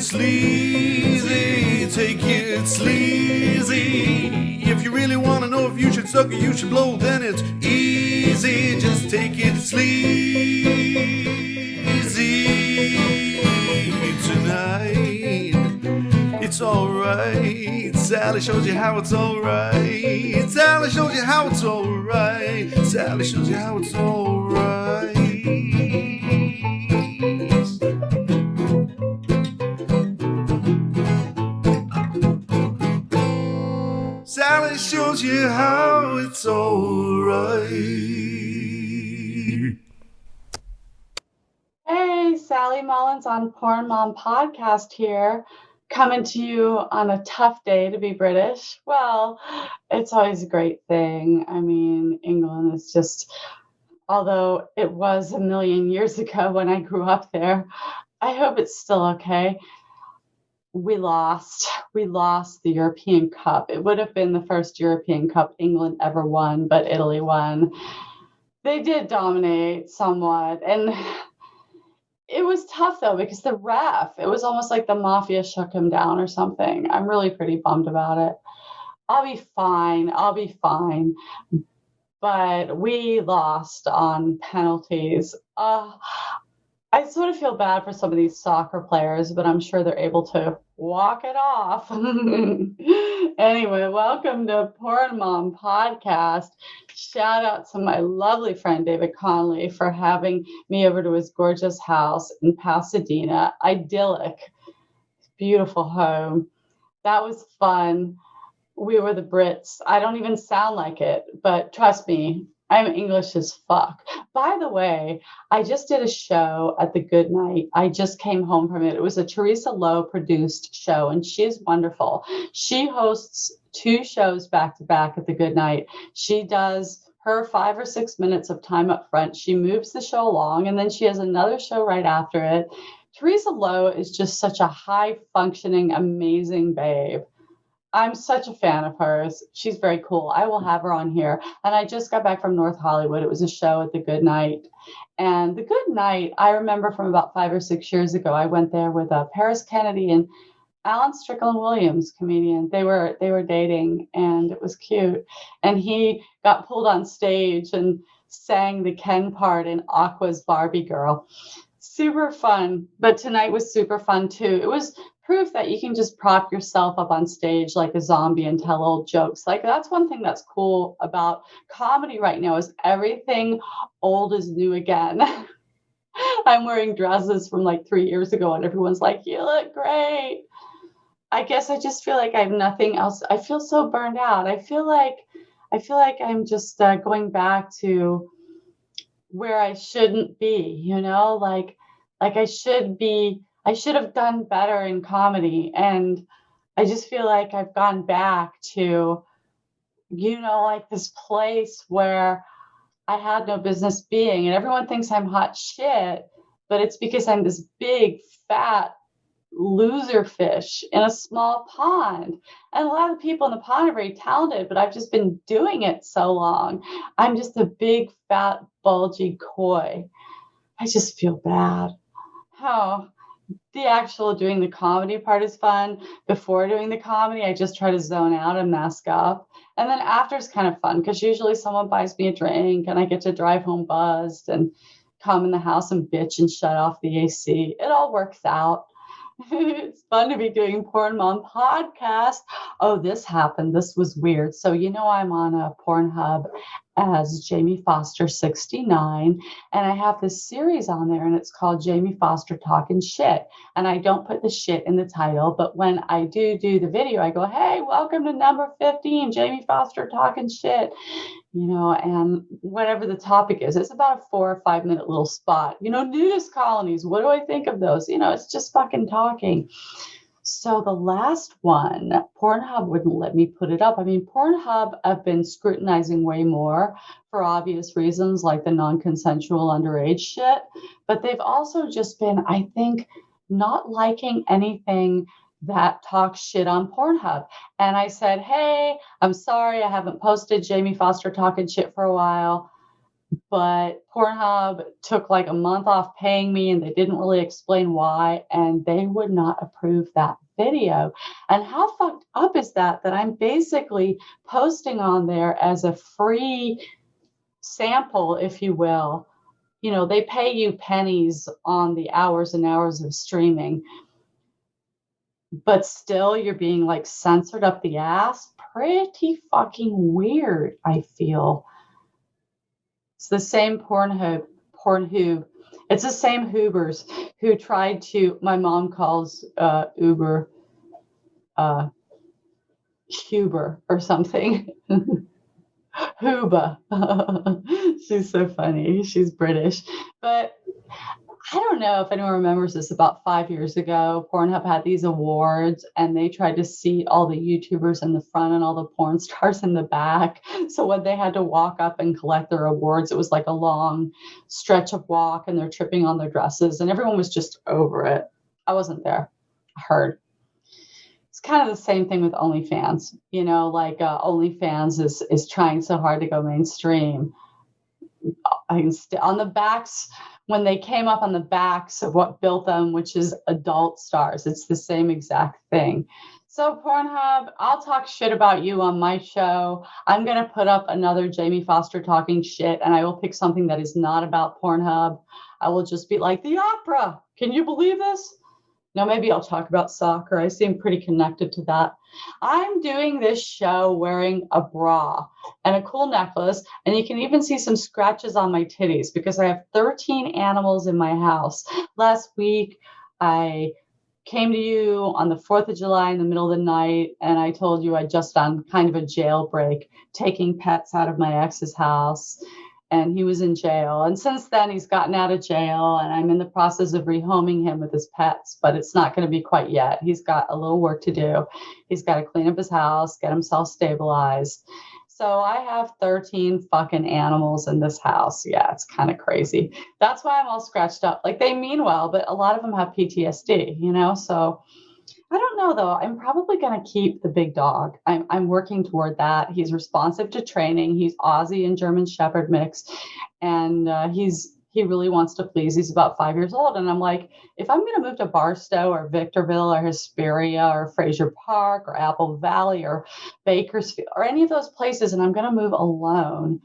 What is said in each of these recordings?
sleazy, take it sleazy. If you really want to know if you should suck or you should blow, then it's easy. Just take it sleazy tonight. It's alright. Sally shows you how it's alright. Sally shows you how it's alright. Sally shows you how it's alright. Sally shows you how it's alright. Hey, Sally Mullins on Porn Mom Podcast here, coming to you on a tough day to be British. Well, it's always a great thing. I mean, England is just, although it was a million years ago when I grew up there, I hope it's still okay. We lost the European Cup. It would have been the first European Cup England ever won, but Italy won. They did dominate somewhat. And it was tough, though, because the ref, it was almost like the mafia shook him down or something. I'm really pretty bummed about it. I'll be fine. But we lost on penalties. I sort of feel bad for some of these soccer players, but I'm sure they're able to walk it off. Anyway, welcome to Porn Mom Podcast. Shout out to my lovely friend David Conley for having me over to his gorgeous house in Pasadena. Idyllic, beautiful home. That was fun. We were the Brits. I don't even sound like it, but trust me, I'm English as fuck. By the way, I just did a show at the Good Night. I just came home from it. It was a Teresa Lowe produced show, and she's wonderful. She hosts 2 shows back to back at the Good Night. She does her 5 or 6 minutes of time up front. She moves the show along, and then she has another show right after it. Teresa Lowe is just such a high-functioning, amazing babe. I'm such a fan of hers. She's very cool. I will have her on here. And I just got back from North Hollywood. It was a show at the Good Night. And the Good Night, I remember from about 5 or 6 years ago, I went there with Paris Kennedy and Alan Strickland Williams, comedian. They were dating, and it was cute. And he got pulled on stage and sang the Ken part in Aqua's Barbie Girl. Super fun. But tonight was super fun, too. It was proof that you can just prop yourself up on stage like a zombie and tell old jokes. Like, that's one thing that's cool about comedy right now is everything old is new again. I'm wearing dresses from like 3 years ago and everyone's like, you look great. I guess I just feel like I have nothing else. I feel so burned out. I feel like I'm just going back to where I shouldn't be, you know, like I should have done better in comedy. And I just feel like I've gone back to, you know, like this place where I had no business being. And everyone thinks I'm hot shit, but it's because I'm this big, fat loser fish in a small pond. And a lot of people in the pond are very talented, but I've just been doing it so long. I'm just a big, fat, bulgy koi. I just feel bad. Oh, the actual doing the comedy part is fun. Before doing the comedy, I just try to zone out and mask up. And then after is kind of fun because usually someone buys me a drink and I get to drive home buzzed and come in the house and bitch and shut off the AC. It all works out. It's fun to be doing Porn Mom Podcast. Oh, this happened. This was weird. So, you know, I'm on a Pornhub as Jamie Foster 69, and I have this series on there, and it's called Jamie Foster Talking Shit. And I don't put the shit in the title, but when I do the video, I go, hey, welcome to number 15, Jamie Foster Talking Shit. You know, and whatever the topic is, it's about a 4 or 5 minute little spot. You know, nudist colonies, what do I think of those? You know, it's just fucking talking. So the last one, Pornhub wouldn't let me put it up. I mean, Pornhub I've been scrutinizing way more for obvious reasons, like the non-consensual underage shit. But they've also just been, I think, not liking anything that talks shit on Pornhub. And I said, hey, I'm sorry, I haven't posted Jamie Foster Talking Shit for a while. but Pornhub took like a month off paying me and they didn't really explain why, and they would not approve that video. And how fucked up is that I'm basically posting on there as a free sample, if you will. You know, they pay you pennies on the hours and hours of streaming, but still you're being like censored up the ass. Pretty fucking weird, I feel. It's the same Pornhub. It's the same Hoobers who tried to, my mom calls Uber Huber or something. Huba. She's so funny. She's British. But I don't know if anyone remembers this. About 5 years ago, Pornhub had these awards and they tried to seat all the YouTubers in the front and all the porn stars in the back. So when they had to walk up and collect their awards, it was like a long stretch of walk and they're tripping on their dresses and everyone was just over it. I wasn't there. I heard. It's kind of the same thing with OnlyFans. You know, like OnlyFans is trying so hard to go mainstream. On the backs, when they came up on the backs of what built them, which is adult stars, it's the same exact thing. So Pornhub, I'll talk shit about you on my show. I'm going to put up another Jamie Foster talking shit, and I will pick something that is not about Pornhub. I will just be like, the opera. Can you believe this? Now, maybe I'll talk about soccer. I seem pretty connected to that. I'm doing this show wearing a bra and a cool necklace, and you can even see some scratches on my titties because I have 13 animals in my house. Last week, I came to you on the 4th of July in the middle of the night, and I told you I'd just done kind of a jailbreak, taking pets out of my ex's house. And he was in jail. And since then, he's gotten out of jail, and I'm in the process of rehoming him with his pets, but it's not going to be quite yet. He's got a little work to do. He's got to clean up his house, get himself stabilized. So I have 13 fucking animals in this house. Yeah, it's kind of crazy. That's why I'm all scratched up. Like, they mean well, but a lot of them have PTSD, you know? So I don't know though. I'm probably going to keep the big dog. I'm working toward that. He's responsive to training. He's Aussie and German Shepherd mix, and he really wants to please. He's about 5 years old, and I'm like, if I'm going to move to Barstow or Victorville or Hesperia or Fraser Park or Apple Valley or Bakersfield or any of those places, and I'm going to move alone,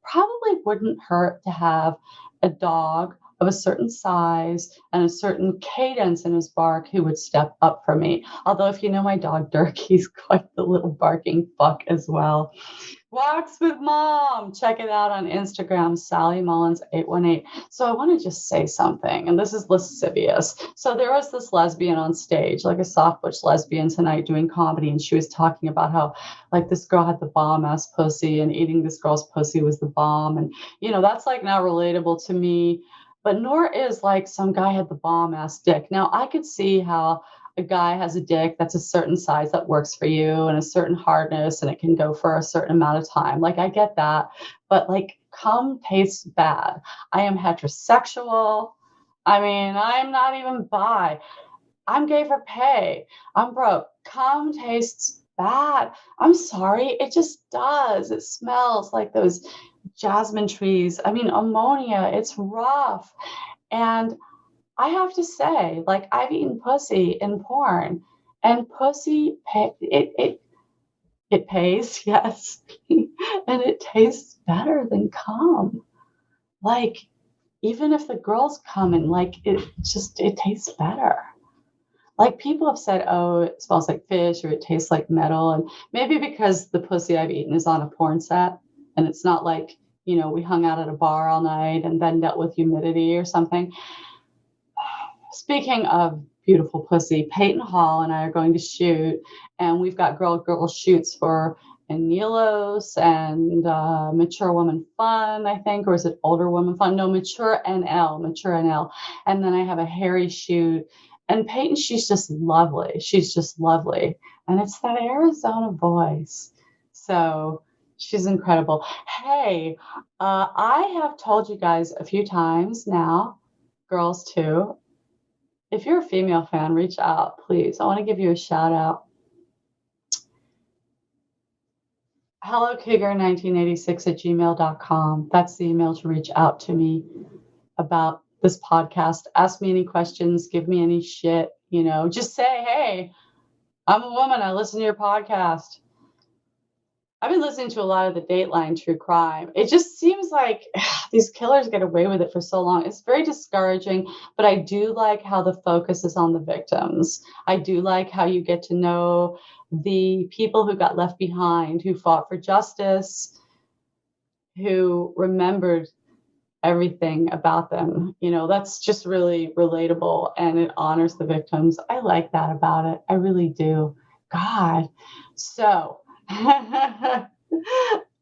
probably wouldn't hurt to have a dog of a certain size and a certain cadence in his bark who would step up for me. Although if you know my dog Dirk, he's quite the little barking fuck as well. Walks with Mom. Check it out on Instagram, Sally Mullins 818. So I want to just say something, and this is lascivious. So there was this lesbian on stage, like a soft butch lesbian tonight doing comedy, and she was talking about how like this girl had the bomb ass pussy and eating this girl's pussy was the bomb. And you know, that's like not relatable to me. But nor is like some guy had the bomb ass dick. Now I could see how a guy has a dick that's a certain size that works for you and a certain hardness and it can go for a certain amount of time. Like I get that. But like cum tastes bad. I am heterosexual. I mean, I'm not even bi. I'm gay for pay. I'm broke. Cum tastes bad. I'm sorry. It just does. It smells like those jasmine trees. I mean, ammonia. It's rough. And I have to say, like, I've eaten pussy in porn, and pussy, it pays, yes, and it tastes better than cum. Like, even if the girls come and like it tastes better. Like people have said, oh, it smells like fish or it tastes like metal, and maybe because the pussy I've eaten is on a porn set, and it's not like, you know, we hung out at a bar all night and then dealt with humidity or something. Speaking of beautiful pussy, Peyton Hall and I are going to shoot, and we've got girl shoots for Anilos and Mature Woman Fun, I think, or is it Older Woman Fun? No, Mature NL. And then I have a hairy shoot. And Peyton, she's just lovely. She's just lovely. And it's that Arizona voice. So she's incredible. Hey, I have told you guys a few times now, girls too, if you're a female fan, reach out, please. I want to give you a shout out. HelloCougar1986@gmail.com. That's the email to reach out to me about this podcast. Ask me any questions, give me any shit, just say, hey, I'm a woman. I listen to your podcast. I've been listening to a lot of the Dateline true crime. It just seems like these killers get away with it for so long. It's very discouraging, but I do like how the focus is on the victims. I do like how you get to know the people who got left behind, who fought for justice, who remembered everything about them. That's just really relatable and it honors the victims. I like that about it. I really do. God. So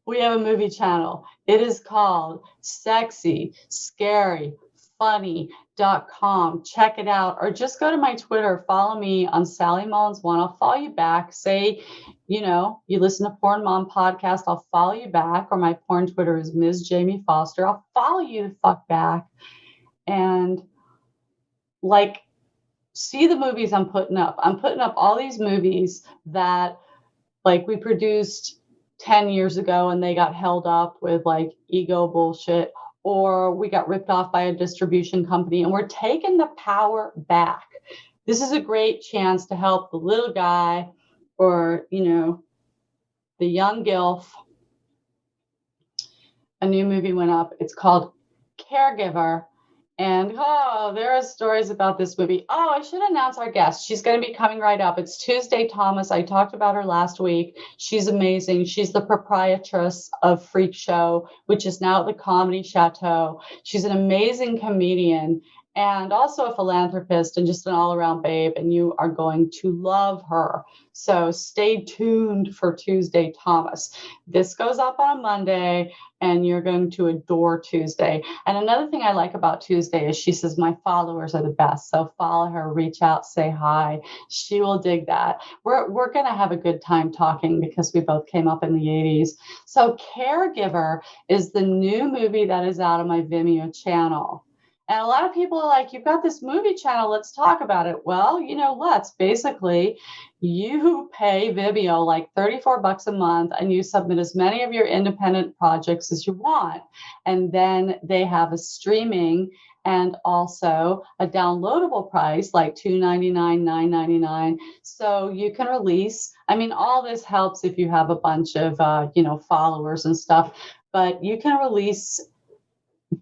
we have a movie channel. It is called Sexy, Scary, Funny.com. Check it out. Or just go to my Twitter. Follow me on Sally Mullins 1. I'll follow you back. Say, you listen to Porn Mom podcast. I'll follow you back. Or my porn Twitter is Ms. Jamie Foster. I'll follow you the fuck back. And see the movies I'm putting up. I'm putting up all these movies that we produced 10 years ago and they got held up with ego bullshit, or we got ripped off by a distribution company, and we're taking the power back. This is a great chance to help the little guy or, the young gilf. A new movie went up. It's called Caregiver. And there are stories about this movie. I should announce our guest. She's going to be coming right up. It's Tuesday Thomas. I talked about her last week. She's amazing. She's the proprietress of Freak Show, which is now at the Comedy Chateau. She's an amazing comedian and also a philanthropist and just an all-around babe, and you are going to love her. So stay tuned for Tuesday Thomas. This goes up on a Monday, and you're going to adore Tuesday. And another thing I like about Tuesday is she says, my followers are the best. So follow her, reach out, say hi. She will dig that. We're going to have a good time talking because we both came up in the 80s. So Caregiver is the new movie that is out on my Vimeo channel. And a lot of people are like, you've got this movie channel, let's talk about it. Well, let's. Basically, you pay Vimeo like $34 a month and you submit as many of your independent projects as you want. And then they have a streaming and also a downloadable price like $2.99, $9.99. So you can release, all this helps if you have a bunch of, followers and stuff, but you can release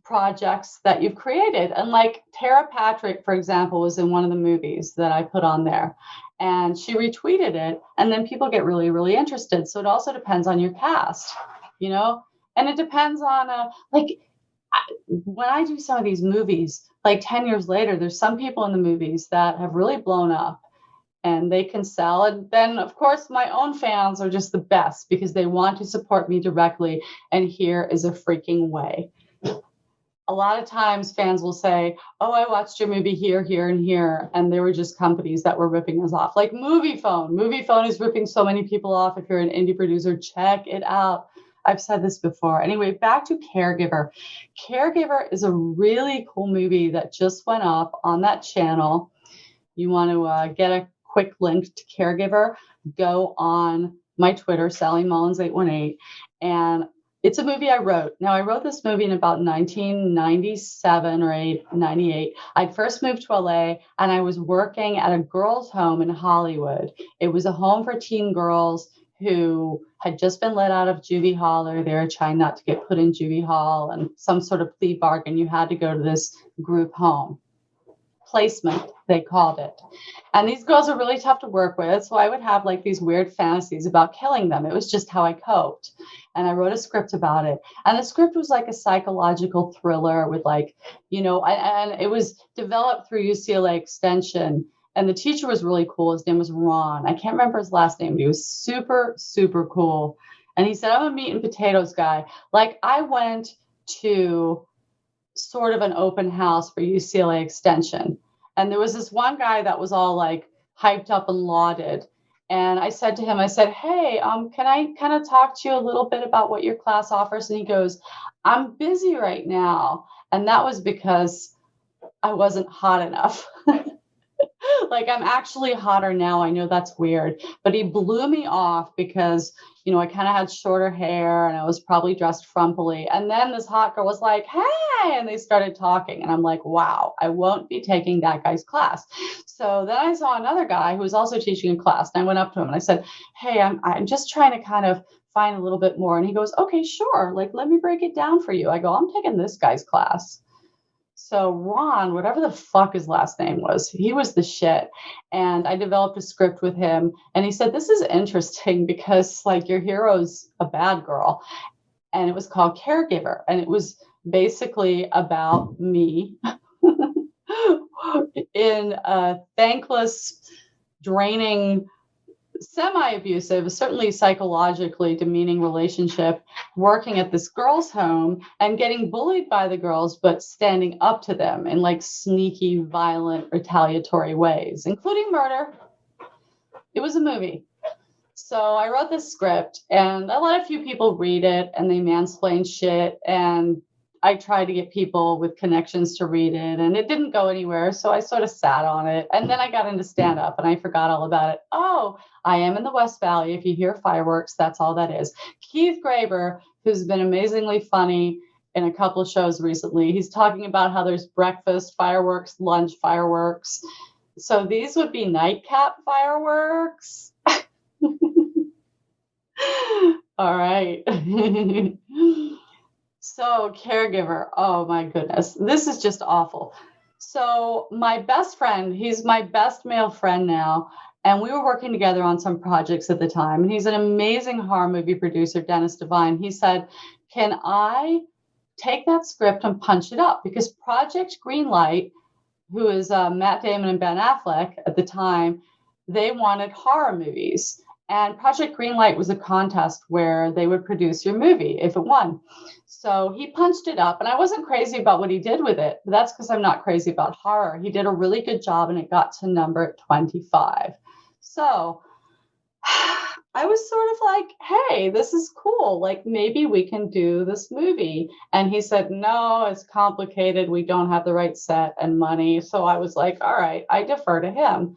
projects that you've created. And Tara Patrick, for example, was in one of the movies that I put on there, and she retweeted it, and then people get really, really interested. So it also depends on your cast, and it depends on when I do some of these movies, 10 years later, there's some people in the movies that have really blown up and they can sell. And then, of course, my own fans are just the best because they want to support me directly. And here is a freaking way. A lot of times fans will say, I watched your movie here, here, and here. And they were just companies that were ripping us off. Like Moviephone. Moviephone is ripping so many people off. If you're an indie producer, check it out. I've said this before. Anyway, back to Caregiver. Caregiver is a really cool movie that just went up on that channel. You want to get a quick link to Caregiver, go on my Twitter, Sally Mullins 818, and it's a movie I wrote. Now, I wrote this movie in about 1997 or 98. I'd first moved to LA, and I was working at a girls' home in Hollywood. It was a home for teen girls who had just been let out of juvie hall, or they were trying not to get put in juvie hall, and some sort of plea bargain. You had to go to this group home. Placement, they called it. And these girls are really tough to work with, so I would have these weird fantasies about killing them. It was just how I coped. And I wrote a script about it. And the script was like a psychological thriller with and it was developed through UCLA Extension. And the teacher was really cool. His name was Ron. I can't remember his last name, but he was super, super cool. And he said, I'm a meat and potatoes guy. I went to sort of an open house for UCLA Extension. And there was this one guy that was all hyped up and lauded. And I said to him, hey, can I kind of talk to you a little bit about what your class offers? And he goes, I'm busy right now. And that was because I wasn't hot enough. Like, I'm actually hotter now. I know that's weird, but he blew me off because, I kind of had shorter hair and I was probably dressed frumpily. And then this hot girl was like, hey, and they started talking. And I'm like, wow, I won't be taking that guy's class. So then I saw another guy who was also teaching a class. And I went up to him and I said, hey, I'm just trying to kind of find a little bit more. And he goes, okay, sure. Like, let me break it down for you. I go, I'm taking this guy's class. So Ron, whatever the fuck his last name was, he was the shit. And I developed a script with him. And he said, this is interesting because like your hero's a bad girl. And it was called Caregiver. And it was basically about me in a thankless, draining, semi-abusive, certainly psychologically demeaning relationship, working at this girls' home and getting bullied by the girls, but standing up to them in like sneaky, violent, retaliatory ways, including murder. It was a movie. So I wrote this script and I let a few people read it and they mansplained shit, and I tried to get people with connections to read it and it didn't go anywhere. So I sort of sat on it. And then I got into stand up and I forgot all about it. Oh, I am in the West Valley. If you hear fireworks, that's all that is. Keith Graber, who's been amazingly funny in a couple of shows recently, he's talking about how there's breakfast fireworks, lunch fireworks. So these would be nightcap fireworks. All right. So, Caregiver. Oh my goodness. This is just awful. So, my best friend, he's my best male friend now, and we were working together on some projects at the time. And he's an amazing horror movie producer, Dennis Devine. He said, can I take that script and punch it up? Because Project Greenlight, who is Matt Damon and Ben Affleck at the time, they wanted horror movies. And Project Greenlight was a contest where they would produce your movie if it won. So he punched it up, and I wasn't crazy about what he did with it, but that's because I'm not crazy about horror. He did a really good job, and it got to number 25. So I was sort of like, hey, this is cool. Like, maybe we can do this movie. And he said, no, it's complicated. We don't have the right set and money. So I was like, all right, I defer to him,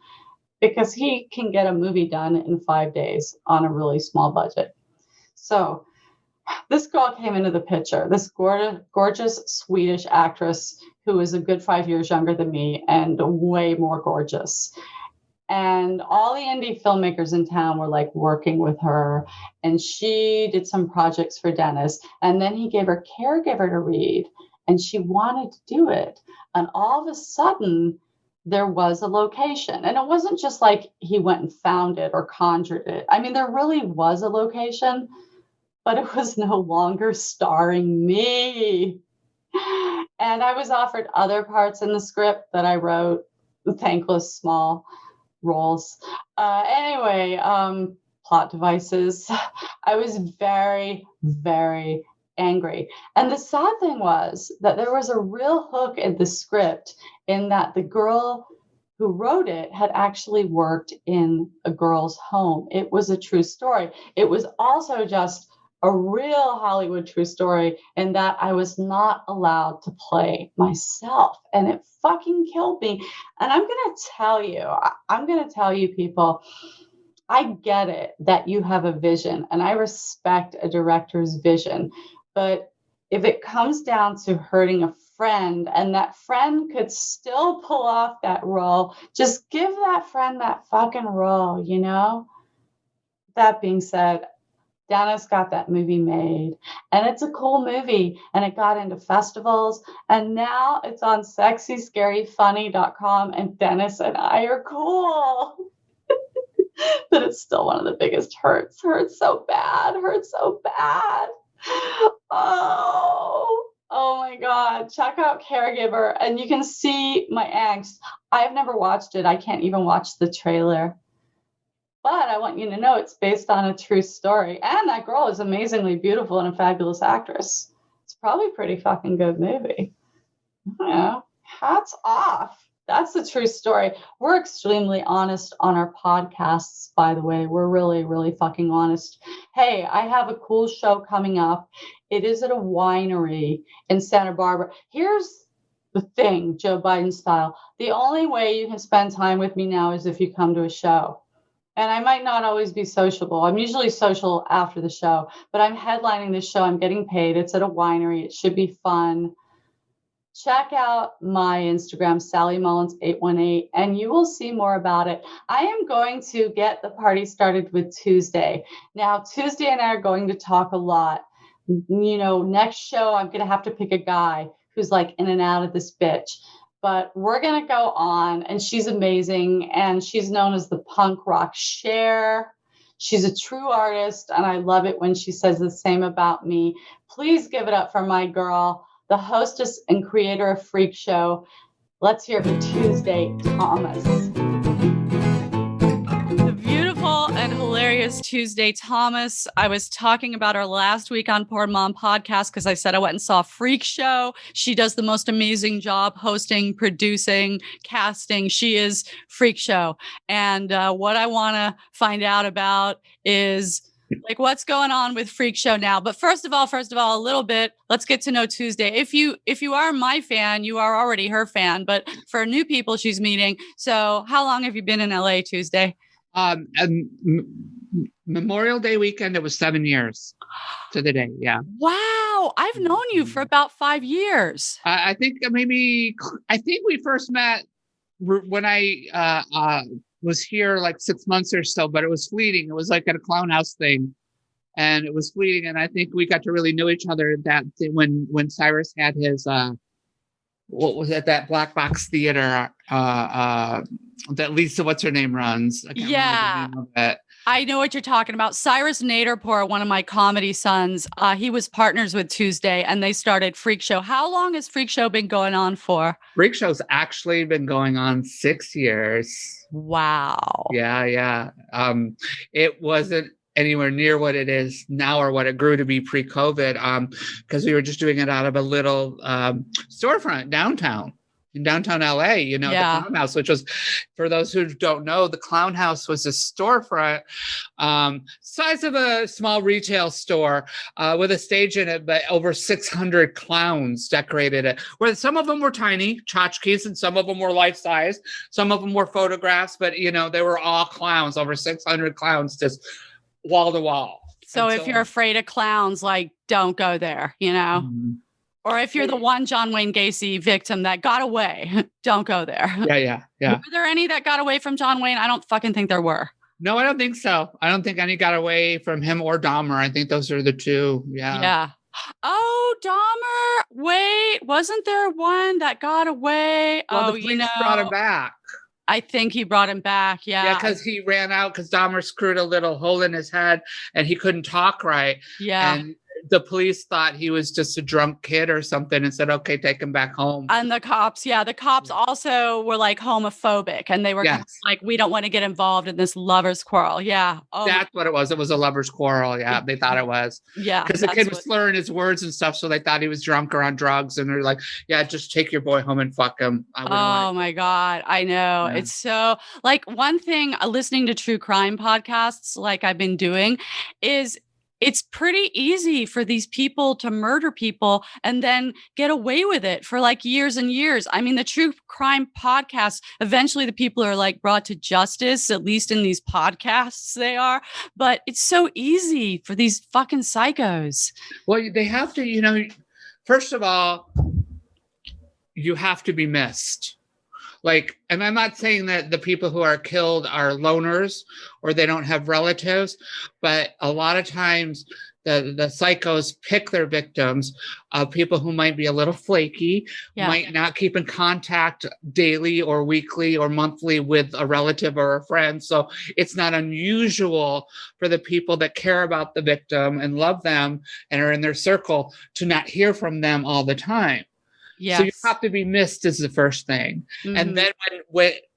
because he can get a movie done in 5 days on a really small budget. So this girl came into the picture, this gorgeous Swedish actress who is a good 5 years younger than me and way more gorgeous. And all the indie filmmakers in town were like working with her. And she did some projects for Dennis. And then he gave her Caregiver to read, and she wanted to do it. And all of a sudden, there was a location. And it wasn't just like he went and found it or conjured it. I mean, there really was a location, but it was no longer starring me. And I was offered other parts in the script that I wrote, thankless small roles. Anyway, plot devices. I was very, very angry. And the sad thing was that there was a real hook in the script, in that the girl who wrote it had actually worked in a girl's home. It was a true story. It was also just a real Hollywood true story, in that I was not allowed to play myself. And it fucking killed me. And I'm going to tell you people, I get it that you have a vision, and I respect a director's vision. But if it comes down to hurting a friend, and that friend could still pull off that role, just give that friend that fucking role, you know? That being said, Dennis got that movie made, and it's a cool movie, and it got into festivals, and now it's on sexyscaryfunny.com, and Dennis and I are cool. But it's still one of the biggest hurts. Hurts so bad. Oh my God. Check out Caregiver, and you can see my angst. I've never watched it. I can't even watch the trailer. But I want you to know it's based on a true story. And that girl is amazingly beautiful and a fabulous actress. It's probably a pretty fucking good movie. Yeah. Hats off. That's the true story. We're extremely honest on our podcasts, by the way. We're really, really fucking honest. Hey, I have a cool show coming up. It is at a winery in Santa Barbara. Here's the thing, Joe Biden style. The only way you can spend time with me now is if you come to a show. And I might not always be sociable. I'm usually social after the show, but I'm headlining this show. I'm getting paid. It's at a winery. It should be fun. Check out my Instagram, Sally Mullins 818, and you will see more about it. I am going to get the party started with Tuesday. Now, Tuesday and I are going to talk a lot. You know, next show, I'm going to have to pick a guy who's like in and out of this bitch. But we're going to go on, and she's amazing, and she's known as the punk rock Cher. She's a true artist, and I love it when she says the same about me. Please give it up for my girl, the hostess and creator of Freak Show. Let's hear for Tuesday, Thomas. The beautiful and hilarious Tuesday, Thomas. I was talking about her last week on Poor Mom podcast because I said I went and saw Freak Show. She does the most amazing job hosting, producing, casting. She is Freak Show. And what I want to find out about is like what's going on with Freak Show now. But first of all, a little bit, let's get to know Tuesday. If you are my fan, you are already her fan. But for new people she's meeting. So how long have you been in LA, Tuesday? Memorial Day weekend, it was 7 years to the day. Yeah. Wow. I've known you for about 5 years. I think we first met when I was here like 6 months or so, but it was fleeting. It was like at a clown house thing, and it was fleeting. And I think we got to really know each other when Cyrus had his what was it, that Black Box Theater that Lisa what's her name runs. I can't remember the name of it. I know what you're talking about. Cyrus Naderpour, one of my comedy sons, he was partners with Tuesday, and they started Freak Show. How long has Freak Show been going on for? Freak Show's actually been going on 6 years. Wow. Yeah. It wasn't anywhere near what it is now or what it grew to be pre-COVID, because we were just doing it out of a little storefront downtown. In downtown LA, the Clown House, which was, for those who don't know, the Clown House was a storefront, size of a small retail store with a stage in it, but over 600 clowns decorated it. Where some of them were tiny tchotchkes and some of them were life size. Some of them were photographs, but they were all clowns, over 600 clowns, just wall to wall. So if you're afraid of clowns, like, don't go there, Mm-hmm. Or if you're the one John Wayne Gacy victim that got away, don't go there. Yeah. Were there any that got away from John Wayne? I don't fucking think there were. No, I don't think so. I don't think any got away from him or Dahmer. I think those are the two. Yeah. Oh, Dahmer. Wait, wasn't there one that got away? Well, the police brought him back. I think he brought him back. Yeah. Yeah, because he ran out because Dahmer screwed a little hole in his head and he couldn't talk right. Yeah. And the police thought he was just a drunk kid or something and said, okay, take him back home. And the cops also were like homophobic, and they were kind of like, we don't want to get involved in this lovers quarrel. Yeah. Oh. That's what it was. It was a lovers quarrel. Yeah. They thought it was. Yeah. Because the kid was slurring his words and stuff. So they thought he was drunk or on drugs. And they're like, yeah, just take your boy home and fuck him. Oh my God. I know. Yeah. It's so like one thing listening to true crime podcasts like I've been doing is it's pretty easy for these people to murder people and then get away with it for like years and years. I mean, the true crime podcasts, eventually the people are like brought to justice, at least in these podcasts they are. But it's so easy for these fucking psychos. Well, they have to, first of all, you have to be missed. Like, and I'm not saying that the people who are killed are loners or they don't have relatives, but a lot of times the psychos pick their victims, people who might be a little flaky, might not keep in contact daily or weekly or monthly with a relative or a friend. So it's not unusual for the people that care about the victim and love them and are in their circle to not hear from them all the time. Yes. So you have to be missed is the first thing. Mm-hmm. And then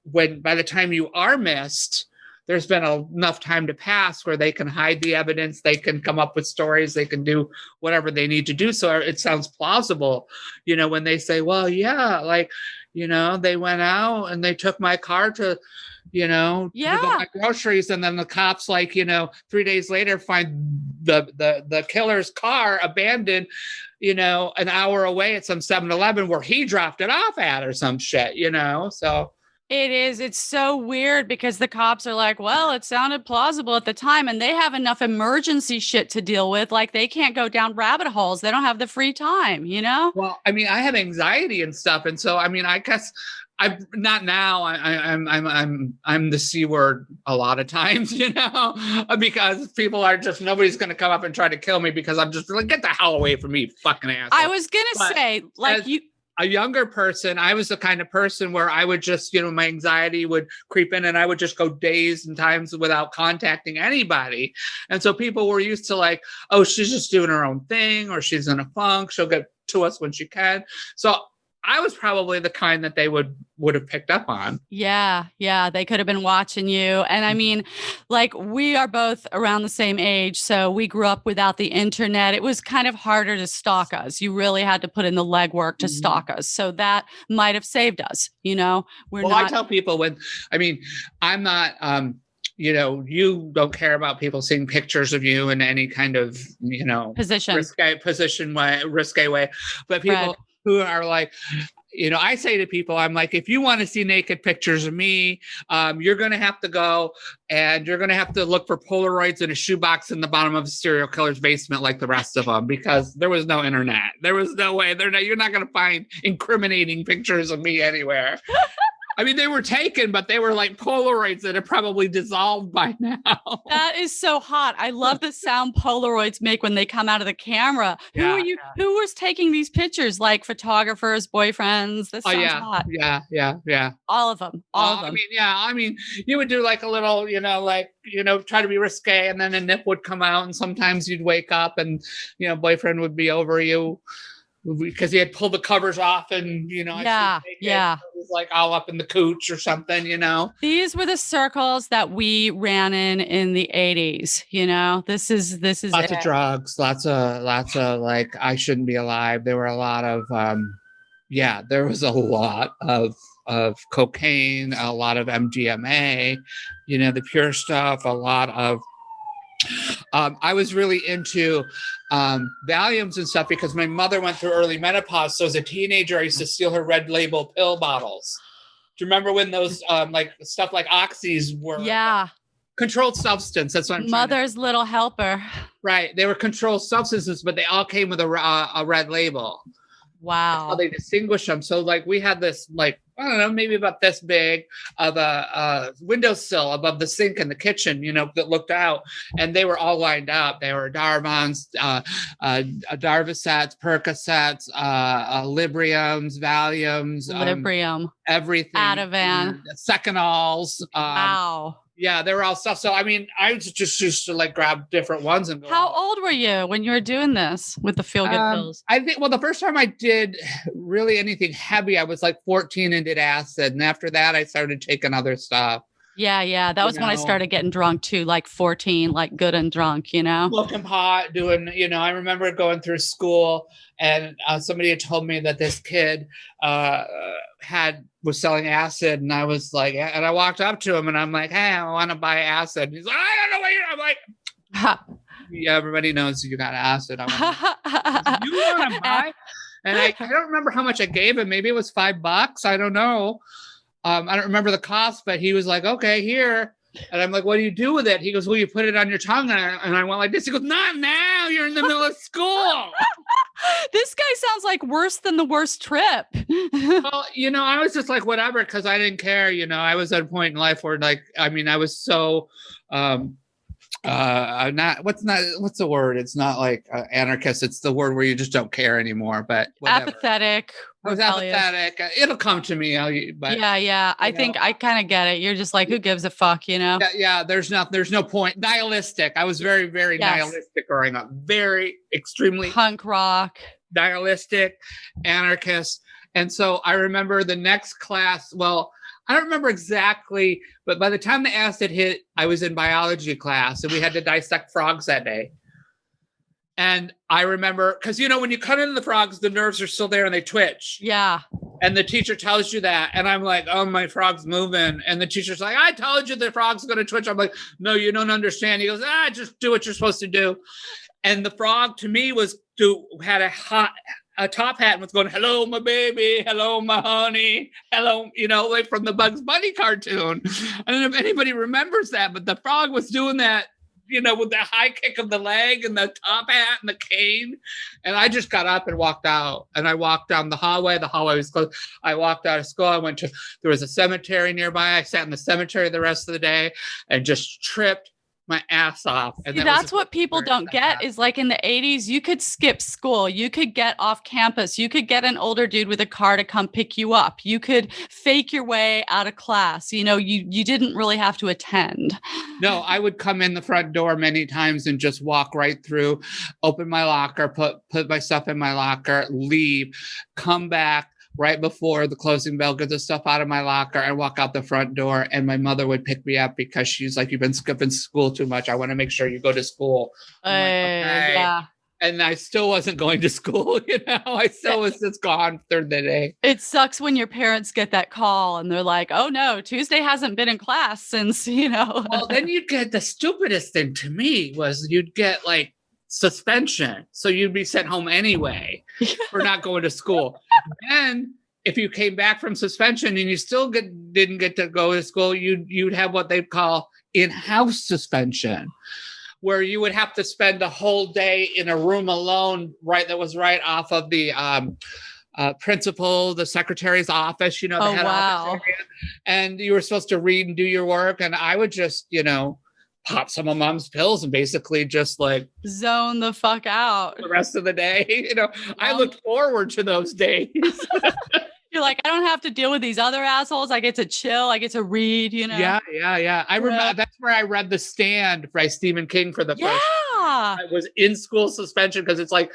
when by the time you are missed, there's been enough time to pass where they can hide the evidence, they can come up with stories, they can do whatever they need to do. So it sounds plausible, when they say, well, yeah, like, they went out and they took my car to, Yeah. to go buy groceries, and then the cops, like, 3 days later find the killer's car abandoned, an hour away at some 7-Eleven where he dropped it off at or some shit, so. It is. It's so weird because the cops are like, well, it sounded plausible at the time, and they have enough emergency shit to deal with. Like, they can't go down rabbit holes. They don't have the free time, Well, I mean, I have anxiety and stuff. And so, I mean, I guess I'm not now. I'm the C word a lot of times, because people are just, nobody's going to come up and try to kill me because I'm just like, get the hell away from me, fucking asshole. I was going to say, like, a younger person, I was the kind of person where I would just, my anxiety would creep in and I would just go days and times without contacting anybody. And so people were used to like, oh, she's just doing her own thing, or she's in a funk. She'll get to us when she can. So I was probably the kind that they would have picked up on. Yeah. They could have been watching you. And I mean, like, we are both around the same age. So we grew up without the internet. It was kind of harder to stalk us. You really had to put in the legwork to stalk us. So that might have saved us. I tell people I'm not, you don't care about people seeing pictures of you in any kind of, risque way. But people who are like, I say to people, I'm like, if you want to see naked pictures of me, you're going to have to go and you're going to have to look for Polaroids in a shoebox in the bottom of a serial killer's basement like the rest of them, because there was no internet. There was no way. You're not going to find incriminating pictures of me anywhere. I mean, they were taken, but they were like Polaroids that are probably dissolved by now. That is so hot. I love the sound Polaroids make when they come out of the camera. Who are you? Yeah. Who was taking these pictures? Like photographers, boyfriends? This sounds hot. Yeah. All of them. I mean, you would do like a little, try to be risque, and then a nip would come out, and sometimes you'd wake up and, boyfriend would be over you, because he had pulled the covers off, and it was like all up in the cooch or something. These were the circles that we ran in the 80s. This is lots of drugs, lots of like, I shouldn't be alive. There were a lot of there was a lot of cocaine, a lot of MDMA, the pure stuff, a lot of I was really into Valiums and stuff because my mother went through early menopause. So as a teenager, I used to steal her red label pill bottles. Do you remember when those like stuff like Oxys were? Yeah. Controlled substance. That's what I'm Mother's little helper. Right. They were controlled substances, but they all came with a red label. Wow. That's how they distinguish them. So like we had this, like, I don't know, maybe about this big of a windowsill above the sink in the kitchen, that looked out, and they were all lined up. They were Darvons, Darvocets, Percocets, Libriums, Valiums, everything. Ativan. Secanols. Wow. Yeah, they were all stuff. So, I mean, I just used to like grab different ones and go. How old were you when you were doing this with the feel-good pills? I think, the first time I did really anything heavy, I was like 14 and did acid. And after that, I started taking other stuff. Yeah. That was when I started getting drunk too, like 14, like good and drunk, Smoking pot, doing, I remember going through school, and somebody had told me that this kid was selling acid, and I was like, and I walked up to him and I'm like, hey, I want to buy acid. And he's like, I don't know what I'm like, yeah, everybody knows you got acid. You want to buy? And I don't remember how much I gave him. Maybe it was $5. I don't know. I don't remember the cost, but he was like, okay, here. And I'm like, what do you do with it? He goes, well, you put it on your tongue. And I went like this. He goes, not now. You're in the middle of school. This guy sounds like worse than the worst trip. Well, I was just like, whatever, because I didn't care. I was at a point in life where, like, I mean, I was so what's the word? It's not like anarchist. It's the word where you just don't care anymore. But whatever. Apathetic. I was apathetic. It'll come to me. But yeah. I think I kind of get it. You're just like, who gives a fuck, Yeah. There's no point. Nihilistic. I was very, very nihilistic growing up. Very extremely punk rock. Nihilistic, anarchist. And so I remember the next class. Well, I don't remember exactly, but by the time the acid hit, I was in biology class and we had to dissect frogs that day. And I remember, because, when you cut into the frogs, the nerves are still there and they twitch. Yeah. And the teacher tells you that. And I'm like, oh, my frog's moving. And the teacher's like, I told you the frog's going to twitch. I'm like, no, you don't understand. He goes, just do what you're supposed to do. And the frog to me had a top hat and was going, hello, my baby. Hello, my honey. Hello, like from the Bugs Bunny cartoon. I don't know if anybody remembers that, but the frog was doing that, with the high kick of the leg and the top hat and the cane. And I just got up and walked out. And I walked down the hallway. The hallway was closed. I walked out of school. There was a cemetery nearby. I sat in the cemetery the rest of the day and just tripped my ass off. And that's what people don't get is like in the 80s, you could skip school. You could get off campus. You could get an older dude with a car to come pick you up. You could fake your way out of class. You didn't really have to attend. No, I would come in the front door many times and just walk right through, open my locker, put my stuff in my locker, leave, come back right before the closing bell, get the stuff out of my locker and walk out the front door. And my mother would pick me up because she's like, you've been skipping school too much. I want to make sure you go to school. Okay. Yeah. And I still wasn't going to school, I still was just gone through the day. It sucks when your parents get that call and they're like, oh no, Tuesday hasn't been in class since, Well, then you'd get the stupidest thing to me was you'd get like suspension. So you'd be sent home anyway for not going to school. Then if you came back from suspension and you still didn't get to go to school, you'd have what they call in-house suspension, where you would have to spend the whole day in a room alone, that was right off of the principal, the secretary's office, the head office area. And you were supposed to read and do your work. And I would just, pop some of mom's pills and basically just like zone the fuck out the rest of the day. I looked forward to those days. You're like, I don't have to deal with these other assholes. I get to chill. I get to read, Yeah. I remember that's where I read The Stand by Stephen King for the first time. I was in school suspension because it's like,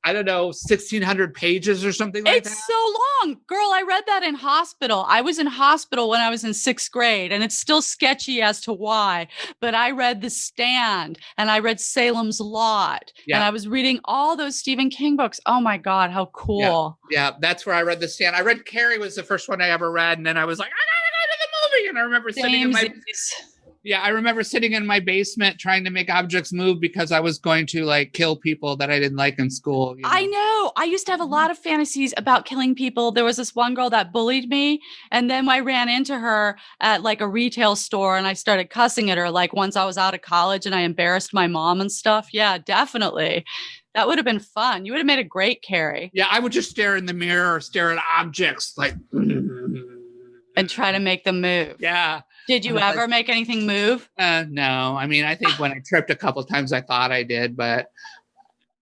I don't know, 1,600 pages or something like that. It's so long. Girl, I read that in hospital. I was in hospital when I was in 6th grade, and it's still sketchy as to why. But I read The Stand, and I read Salem's Lot, and I was reading all those Stephen King books. Oh, my God, how cool. Yeah, that's where I read The Stand. I read Carrie was the first one I ever read, and then I was like, I gotta go to the movie. And I remember sitting in my basement trying to make objects move because I was going to like kill people that I didn't like in school. I know. I used to have a lot of fantasies about killing people. There was this one girl that bullied me, and then I ran into her at like a retail store and I started cussing at her like once I was out of college and I embarrassed my mom and stuff. Yeah, definitely. That would have been fun. You would have made a great Carrie. Yeah, I would just stare in the mirror or stare at objects like and try to make them move. Yeah. Did you ever make anything move? No. I mean, I think when I tripped a couple of times, I thought I did, but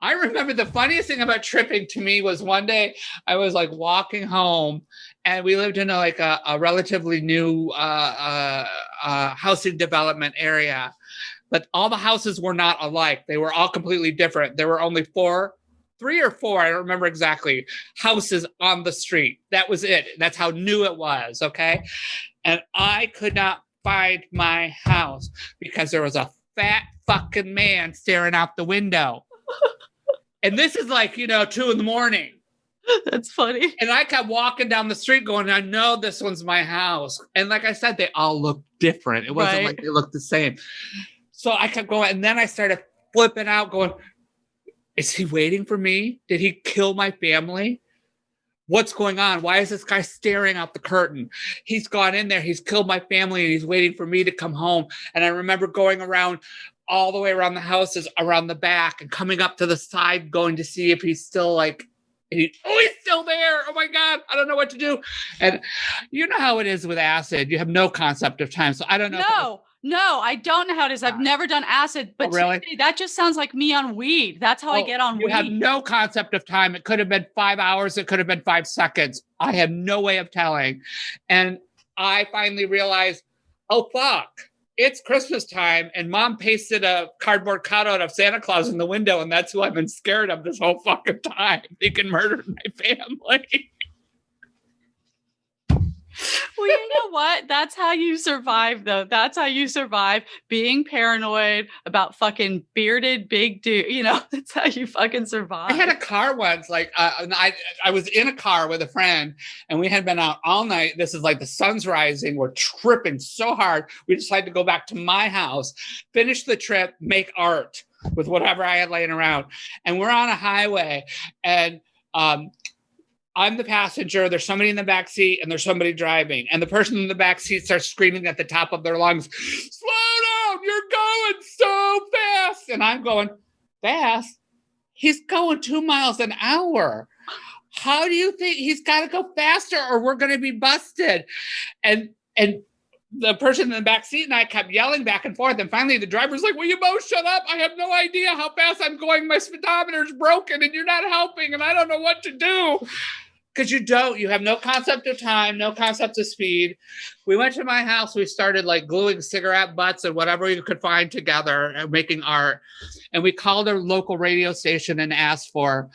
I remember the funniest thing about tripping to me was one day I was like walking home and we lived in a relatively new housing development area, but all the houses were not alike. They were all completely different. There were only 3 or 4, I don't remember exactly, houses on the street. That was it. That's how new it was, okay? And I could not find my house because there was a fat fucking man staring out the window. And this is like, 2 a.m. That's funny. And I kept walking down the street going, I know this one's my house. And like I said, they all looked different. It wasn't like they looked the same. So I kept going. And then I started flipping out going, is he waiting for me? Did he kill my family? What's going on? Why is this guy staring out the curtain? He's gone in there. He's killed my family and he's waiting for me to come home. And I remember going around all the way around the houses, around the back and coming up to the side, going to see if he's still he's still there. Oh my God. I don't know what to do. And you know how it is with acid. You have no concept of time. So I don't know. No, I don't know how it is. I've never done acid, but really? That just sounds like me on weed. That's how I get on weed. You have no concept of time. It could have been 5 hours. It could have been 5 seconds. I have no way of telling. And I finally realized, oh, fuck. It's Christmas time. And Mom pasted a cardboard cutout of Santa Claus in the window. And that's who I've been scared of this whole fucking time. He can murder my family. Well, what? That's how you survive, though. That's how you survive being paranoid about fucking bearded big dude. That's how you fucking survive. I had a car once, and I was in a car with a friend, and we had been out all night. This is like the sun's rising. We're tripping so hard. We decided to go back to my house, finish the trip, make art with whatever I had laying around. And we're on a highway, and I'm the passenger. There's somebody in the back seat, and there's somebody driving. And the person in the back seat starts screaming at the top of their lungs, "Slow down! You're going so fast!" And I'm going, "Fast? He's going 2 miles an hour. How do you think he's got to go faster, or we're going to be busted?" And the person in the back seat and I kept yelling back and forth. And finally, the driver's like, "Will you both shut up? I have no idea how fast I'm going. My speedometer's broken, and you're not helping, and I don't know what to do." Because you have no concept of time, no concept of speed. We went to my house. We started like gluing cigarette butts and whatever we could find together and making art. And we called a local radio station and asked for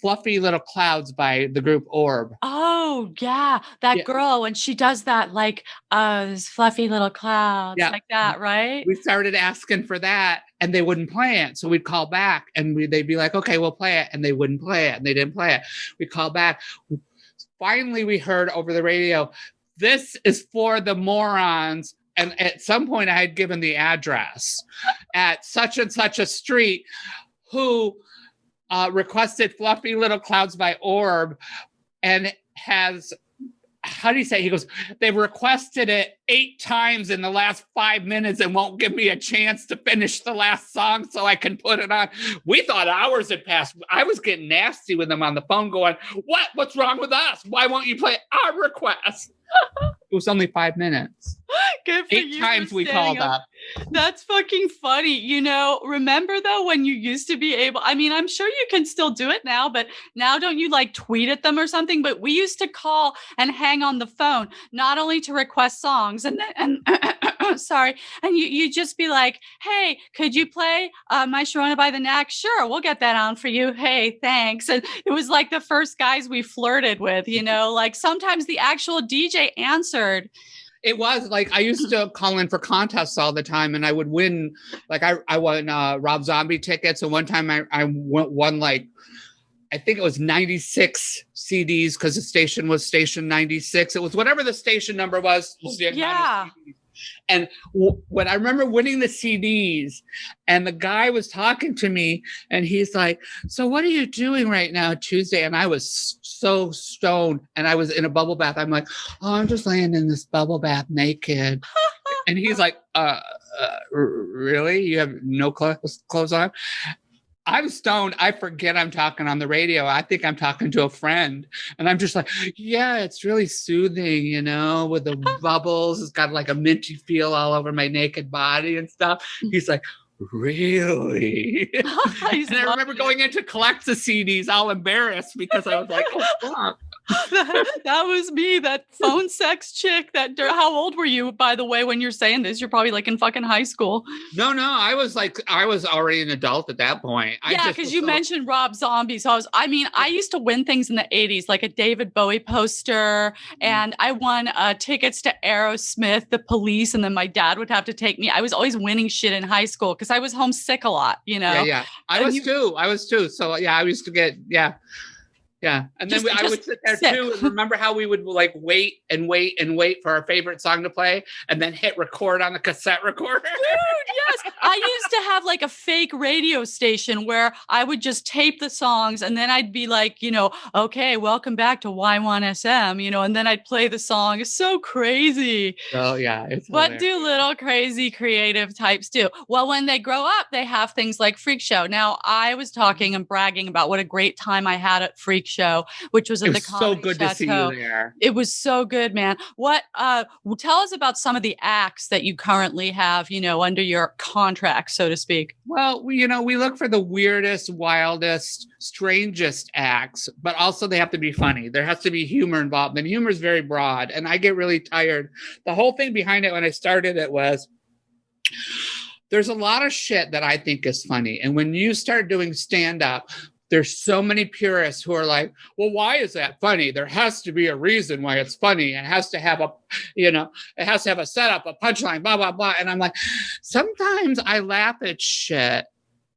Fluffy Little Clouds by the group Orb. Oh, yeah. That girl, when she does that, like, those fluffy little clouds, like that, right? We started asking for that, and they wouldn't play it. So we'd call back, and they'd be like, "Okay, we'll play it." And they wouldn't play it, and they didn't play it. We called back. Finally, we heard over the radio, "This is for the morons." And at some point, I had given the address at such and such a street who requested Fluffy Little Clouds by Orb, and has, how do you say? He goes, "They've requested it 8 times in the last 5 minutes and won't give me a chance to finish the last song so I can put it on." We thought hours had passed. I was getting nasty with them on the phone going, "What's wrong with us? Why won't you play our request?" It was only 5 minutes. Good for 8 you times we standing called up. That's fucking funny. Remember though, when you used to be able, I mean, I'm sure you can still do it now, but now don't you like tweet at them or something? But we used to call and hang on the phone, not only to request songs and sorry. And you just be like, "Hey, could you play My Sharona by the Knack?" "Sure, we'll get that on for you." "Hey, thanks." And it was like the first guys we flirted with, like sometimes the actual DJ answered. It was like, I used to call in for contests all the time, and I would win. Like I won Rob Zombie tickets. And one time I won like, I think it was 96 CDs, because the station was station 96. It was whatever the station number was. Yeah. And when I remember winning the CDs, and the guy was talking to me, and he's like, "So what are you doing right now, Tuesday?" And I was so stoned, and I was in a bubble bath. I'm like, "Oh, I'm just laying in this bubble bath naked." And he's like, "Really? You have no clothes on?" I'm stoned. I forget I'm talking on the radio. I think I'm talking to a friend. And I'm just like, "Yeah, it's really soothing, with the bubbles. It's got like a minty feel all over my naked body and stuff." He's like, "Really?" And I remember going in to collect the CDs, all embarrassed, because I was like, "Oh, fuck." That was me, that phone sex chick. How old were you, by the way, when you're saying this? You're probably like in fucking high school. No, I was already an adult at that point. Yeah, because you mentioned Rob Zombie. So I used to win things in the 80s, like a David Bowie poster. And I won tickets to Aerosmith, The Police. And then my dad would have to take me. I was always winning shit in high school because I was homesick a lot, Yeah. I was too. So yeah, I used to get, yeah. Yeah. And then I would sit there too. And remember how we would like wait for our favorite song to play and then hit record on the cassette recorder? Dude, yes. I used to have like a fake radio station where I would just tape the songs, and then I'd be like, "Okay, welcome back to Y1SM," and then I'd play the song. It's so crazy. Oh yeah. What do little crazy creative types do? Well, when they grow up, they have things like Freak Show. Now, I was talking and bragging about what a great time I had at Freak Show, which was at the Comedy so good Chateau. To see you there. It was so good, man. What tell us about some of the acts that you currently have, under your contract, so to speak. Well, we look for the weirdest, wildest, strangest acts, but also they have to be funny. There has to be humor involved, and humor is very broad, and I get really tired. The whole thing behind it when I started it was, there's a lot of shit that I think is funny, and when you start doing stand-up, there's so many purists who are like, well, why is that funny? There has to be a reason why it's funny. It has to have a, it has to have a setup, a punchline, blah, blah, blah. And I'm like, sometimes I laugh at shit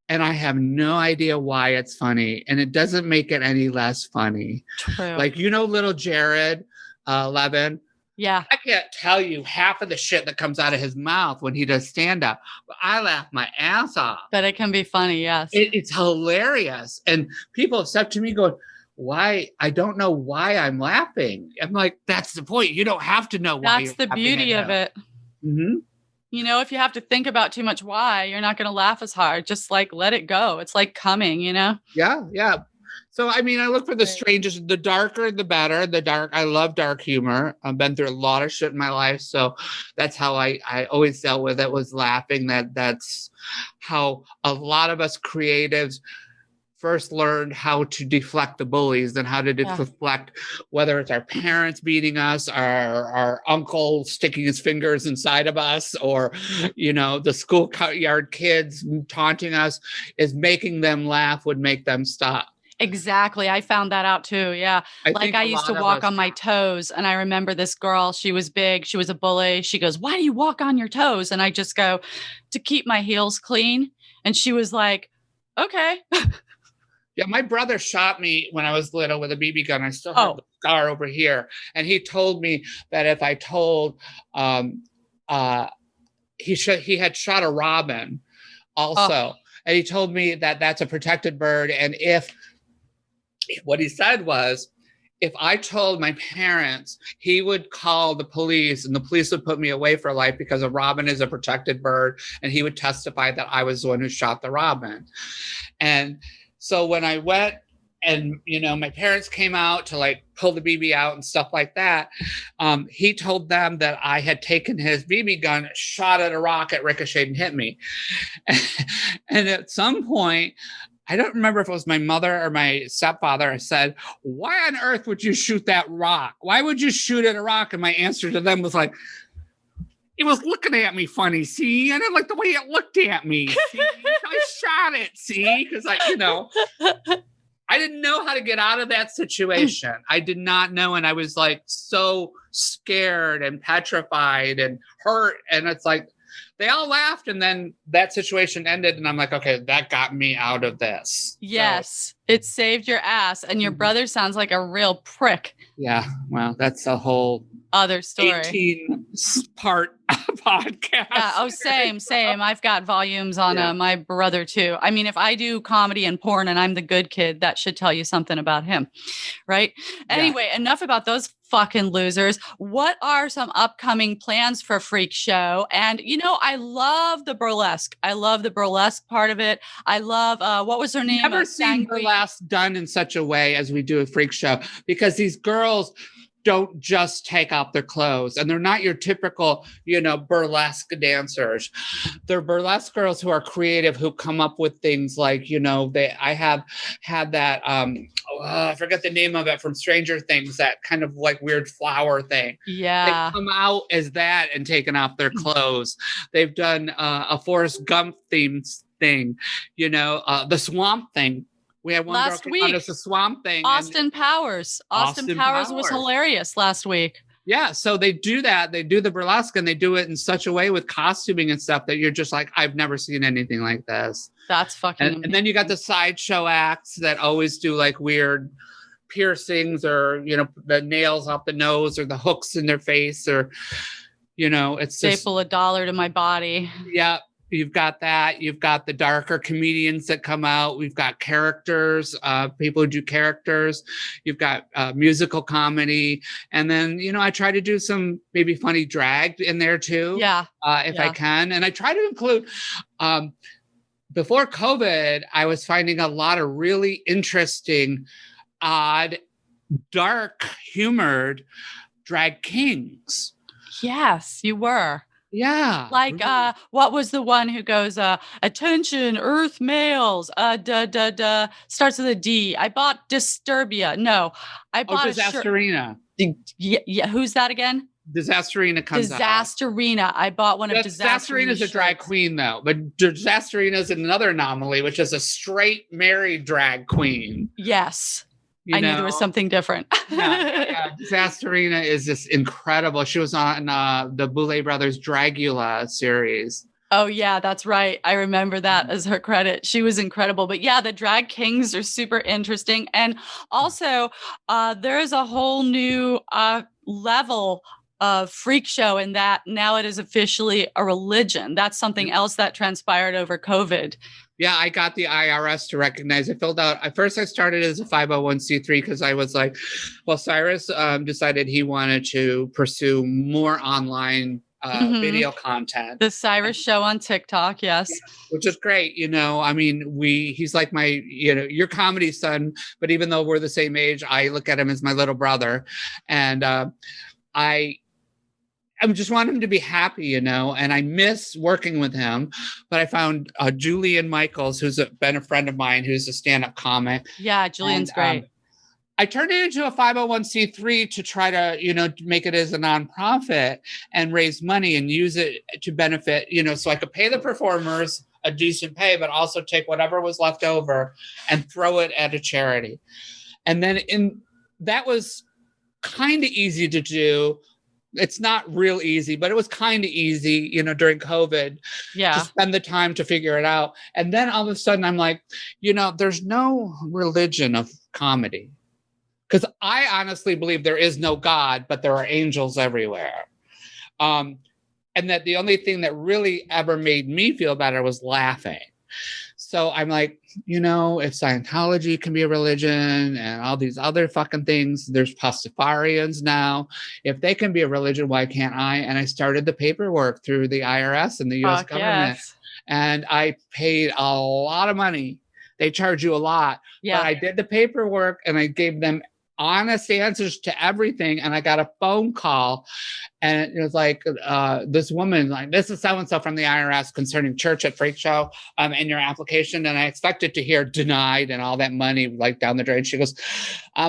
and I have no idea why it's funny. And it doesn't make it any less funny. True. Like, little Jared Levin. Yeah. I can't tell you half of the shit that comes out of his mouth when he does stand up, but I laugh my ass off. But it can be funny, yes. It's hilarious. And people have said to me going, why? I don't know why I'm laughing. I'm like, that's the point. You don't have to know why. That's the beauty of it. Mm-hmm. If you have to think about too much why, you're not going to laugh as hard. Just like let it go. It's like coming, Yeah, yeah. So, I look for the strangest, the darker, the better. I love dark humor. I've been through a lot of shit in my life. So that's how I always dealt with it, was laughing. That's how a lot of us creatives first learned how to deflect the bullies and how to deflect, whether it's our parents beating us, our uncle sticking his fingers inside of us, or, the schoolyard kids taunting us, is making them laugh would make them stop. Exactly. I found that out too. Yeah. I used to walk on my toes, and I remember this girl, she was big. She was a bully. She goes, "Why do you walk on your toes?" And I just go, "To keep my heels clean." And she was like, "Okay." Yeah. My brother shot me when I was little with a BB gun. I still have the scar over here. And he told me that if I told, he had shot a robin also. And he told me that that's a protected bird. And what he said was, if I told my parents, he would call the police, and the police would put me away for life because a robin is a protected bird. And he would testify that I was the one who shot the robin. And so when I went and, my parents came out to pull the BB out and stuff like that, he told them that I had taken his BB gun, shot at a rocket, ricocheted, and hit me. And at some point, I don't remember if it was my mother or my stepfather, I said, "Why on earth would you shoot that rock? Why would you shoot at a rock?" And my answer to them was like, "It was looking at me funny, see? I didn't like the way it looked at me. See? I shot it, see?" Because I didn't know how to get out of that situation. I did not know. And I was so scared and petrified and hurt. And it's like, they all laughed, and then that situation ended, and I'm like, okay, that got me out of this. Yes, it saved your ass, and your brother sounds like a real prick. Yeah, well, that's a whole other story. 18-part podcast. Yeah, same. I've got volumes on my brother too. If I do comedy and porn and I'm the good kid, that should tell you something about him, right? Yeah. Anyway, enough about those fucking losers. What are some upcoming plans for Freak Show? And, I love the burlesque. I love the burlesque part of it. I love, what was her name? Never seen burlesque done in such a way as we do a Freak Show, because these girls don't just take off their clothes, and they're not your typical, burlesque dancers. They're burlesque girls who are creative, who come up with things like, I have had that, I forget the name of it, from Stranger Things, that kind of weird flower thing. Yeah. They've come out as that and taken off their clothes. They've done a Forrest Gump themed thing, the swamp thing. We had one last girl week. on us a swamp thing. Austin Powers. Austin Powers was hilarious last week. Yeah, so they do that. They do the burlesque, and they do it in such a way with costuming and stuff that you're just like, I've never seen anything like this. That's fucking and then you got the sideshow acts that always do weird piercings, or the nails off the nose, or the hooks in their face, or it's staple $1 to my body. Yeah. You've got that. You've got the darker comedians that come out. We've got characters, people who do characters. You've got musical comedy. And then, I try to do some maybe funny drag in there too. Yeah. If I can. And I try to include, before COVID, I was finding a lot of really interesting, odd, dark humored drag kings. Yes, you were. Yeah. What was the one who goes, attention, Earth males, starts with a D. I bought Disturbia. No, I bought Disasterina. Yeah, who's that again? Disasterina comes out. Disasterina. I bought one of Disasterina's a drag queen, though. But Disasterina's another anomaly, which is a straight married drag queen. Yes. I knew there was something different. yeah. Disasterina is just incredible. She was on the Boulet Brothers Dragula series. Oh, yeah, that's right. I remember that as her credit. She was incredible. But yeah, the drag kings are super interesting. And also, there is a whole new level of freak show in that now it is officially a religion. That's something else that transpired over COVID. Yeah, I got the IRS to recognize. I filled out. At first, I started as a 501c3 because I was like, well, Cyrus decided he wanted to pursue more online video content. The Cyrus show on TikTok, yes. Yeah, which is great. I mean, he's like my, your comedy son, but even though we're the same age, I look at him as my little brother. And I just want him to be happy, and I miss working with him. But I found Julian Michaels, who's been a friend of mine, who's a stand-up comic. Yeah, Julian's great. I turned it into a 501c3 to try to, make it as a nonprofit and raise money and use it to benefit, so I could pay the performers a decent pay, but also take whatever was left over and throw it at a charity. And then that was kind of easy to do. It's not real easy, but it was kind of easy, during COVID to spend the time to figure it out. And then all of a sudden I'm like, there's no religion of comedy. Because I honestly believe there is no God, but there are angels everywhere. And that the only thing that really ever made me feel better was laughing. So I'm like, if Scientology can be a religion and all these other fucking things, there's Pastafarians now. If they can be a religion, why can't I? And I started the paperwork through the IRS and the U.S. government. Yes. And I paid a lot of money. They charge you a lot. Yeah. But I did the paperwork and I gave them honest answers to everything. And I got a phone call and it was like, this woman, like, this is so-and-so from the IRS concerning church at Freak Show and your application. And I expected to hear denied and all that money like down the drain. She goes,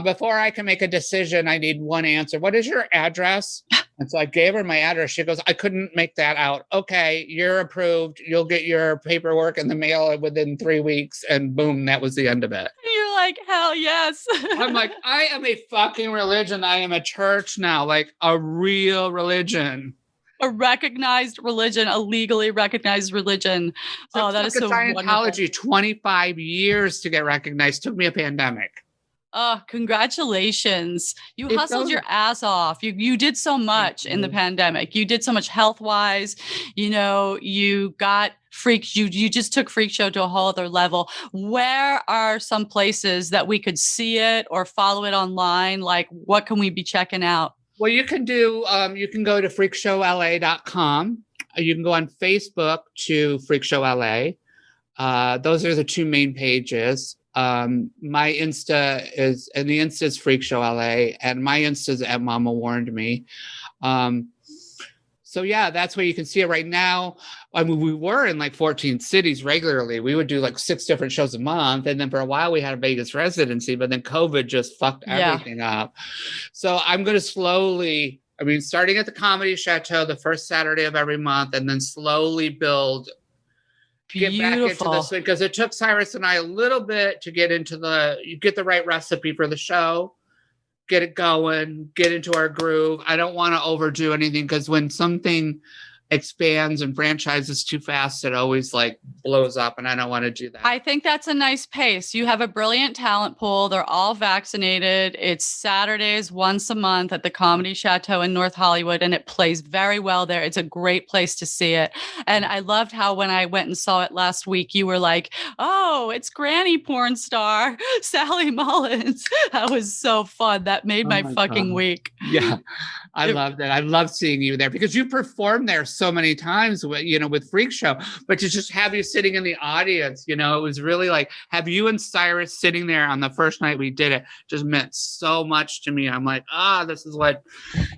before I can make a decision, I need one answer. What is your address? And so I gave her my address. She goes, I couldn't make that out. Okay, you're approved. You'll get your paperwork in the mail within 3 weeks. And boom, that was the end of it. You're like, hell yes. I'm like, I am a fucking religion. I am a church now, like a real religion. A recognized religion, a legally recognized religion. So that is so Scientology, wonderful. 25 years to get recognized. Took me a pandemic. Oh, congratulations. You hustled your ass off. You did so much in the pandemic. You did so much health-wise. You got Freak. You just took Freak Show to a whole other level. Where are some places that we could see it or follow it online? Like, what can we be checking out? Well, you can do, you can go to freakshowla.com. You can go on Facebook to Freak Show LA. Those are the two main pages. My Insta is Freak Show LA, and my Insta is at Mama Warned Me. So yeah, that's where you can see it right now. I mean, we were in like 14 cities regularly. We would do like 6 different shows a month. And then for a while we had a Vegas residency, but then COVID just fucked everything up. So I'm going to slowly, starting at the Comedy Chateau the first Saturday of every month, and then slowly build, get back into this, because it took Cyrus and I a little bit to get into get the right recipe for the show. Get it going, get into our groove. I don't want to overdo anything because when something expands and franchises too fast, it always like blows up, and I don't want to do that. I think that's a nice pace. You have a brilliant talent pool. They're all vaccinated. It's Saturdays once a month at the Comedy Chateau in North Hollywood, and it plays very well there. It's a great place to see it. And I loved how when I went and saw it last week, you were like, oh, it's granny porn star Sally Mullins. That was so fun. That made my fucking week. Yeah, I loved it. I love seeing you there because you performed there so many times with Freak Show, but to just have you sitting in the audience, it was really like, have you and Cyrus sitting there on the first night we did it just meant so much to me. I'm like, this is what,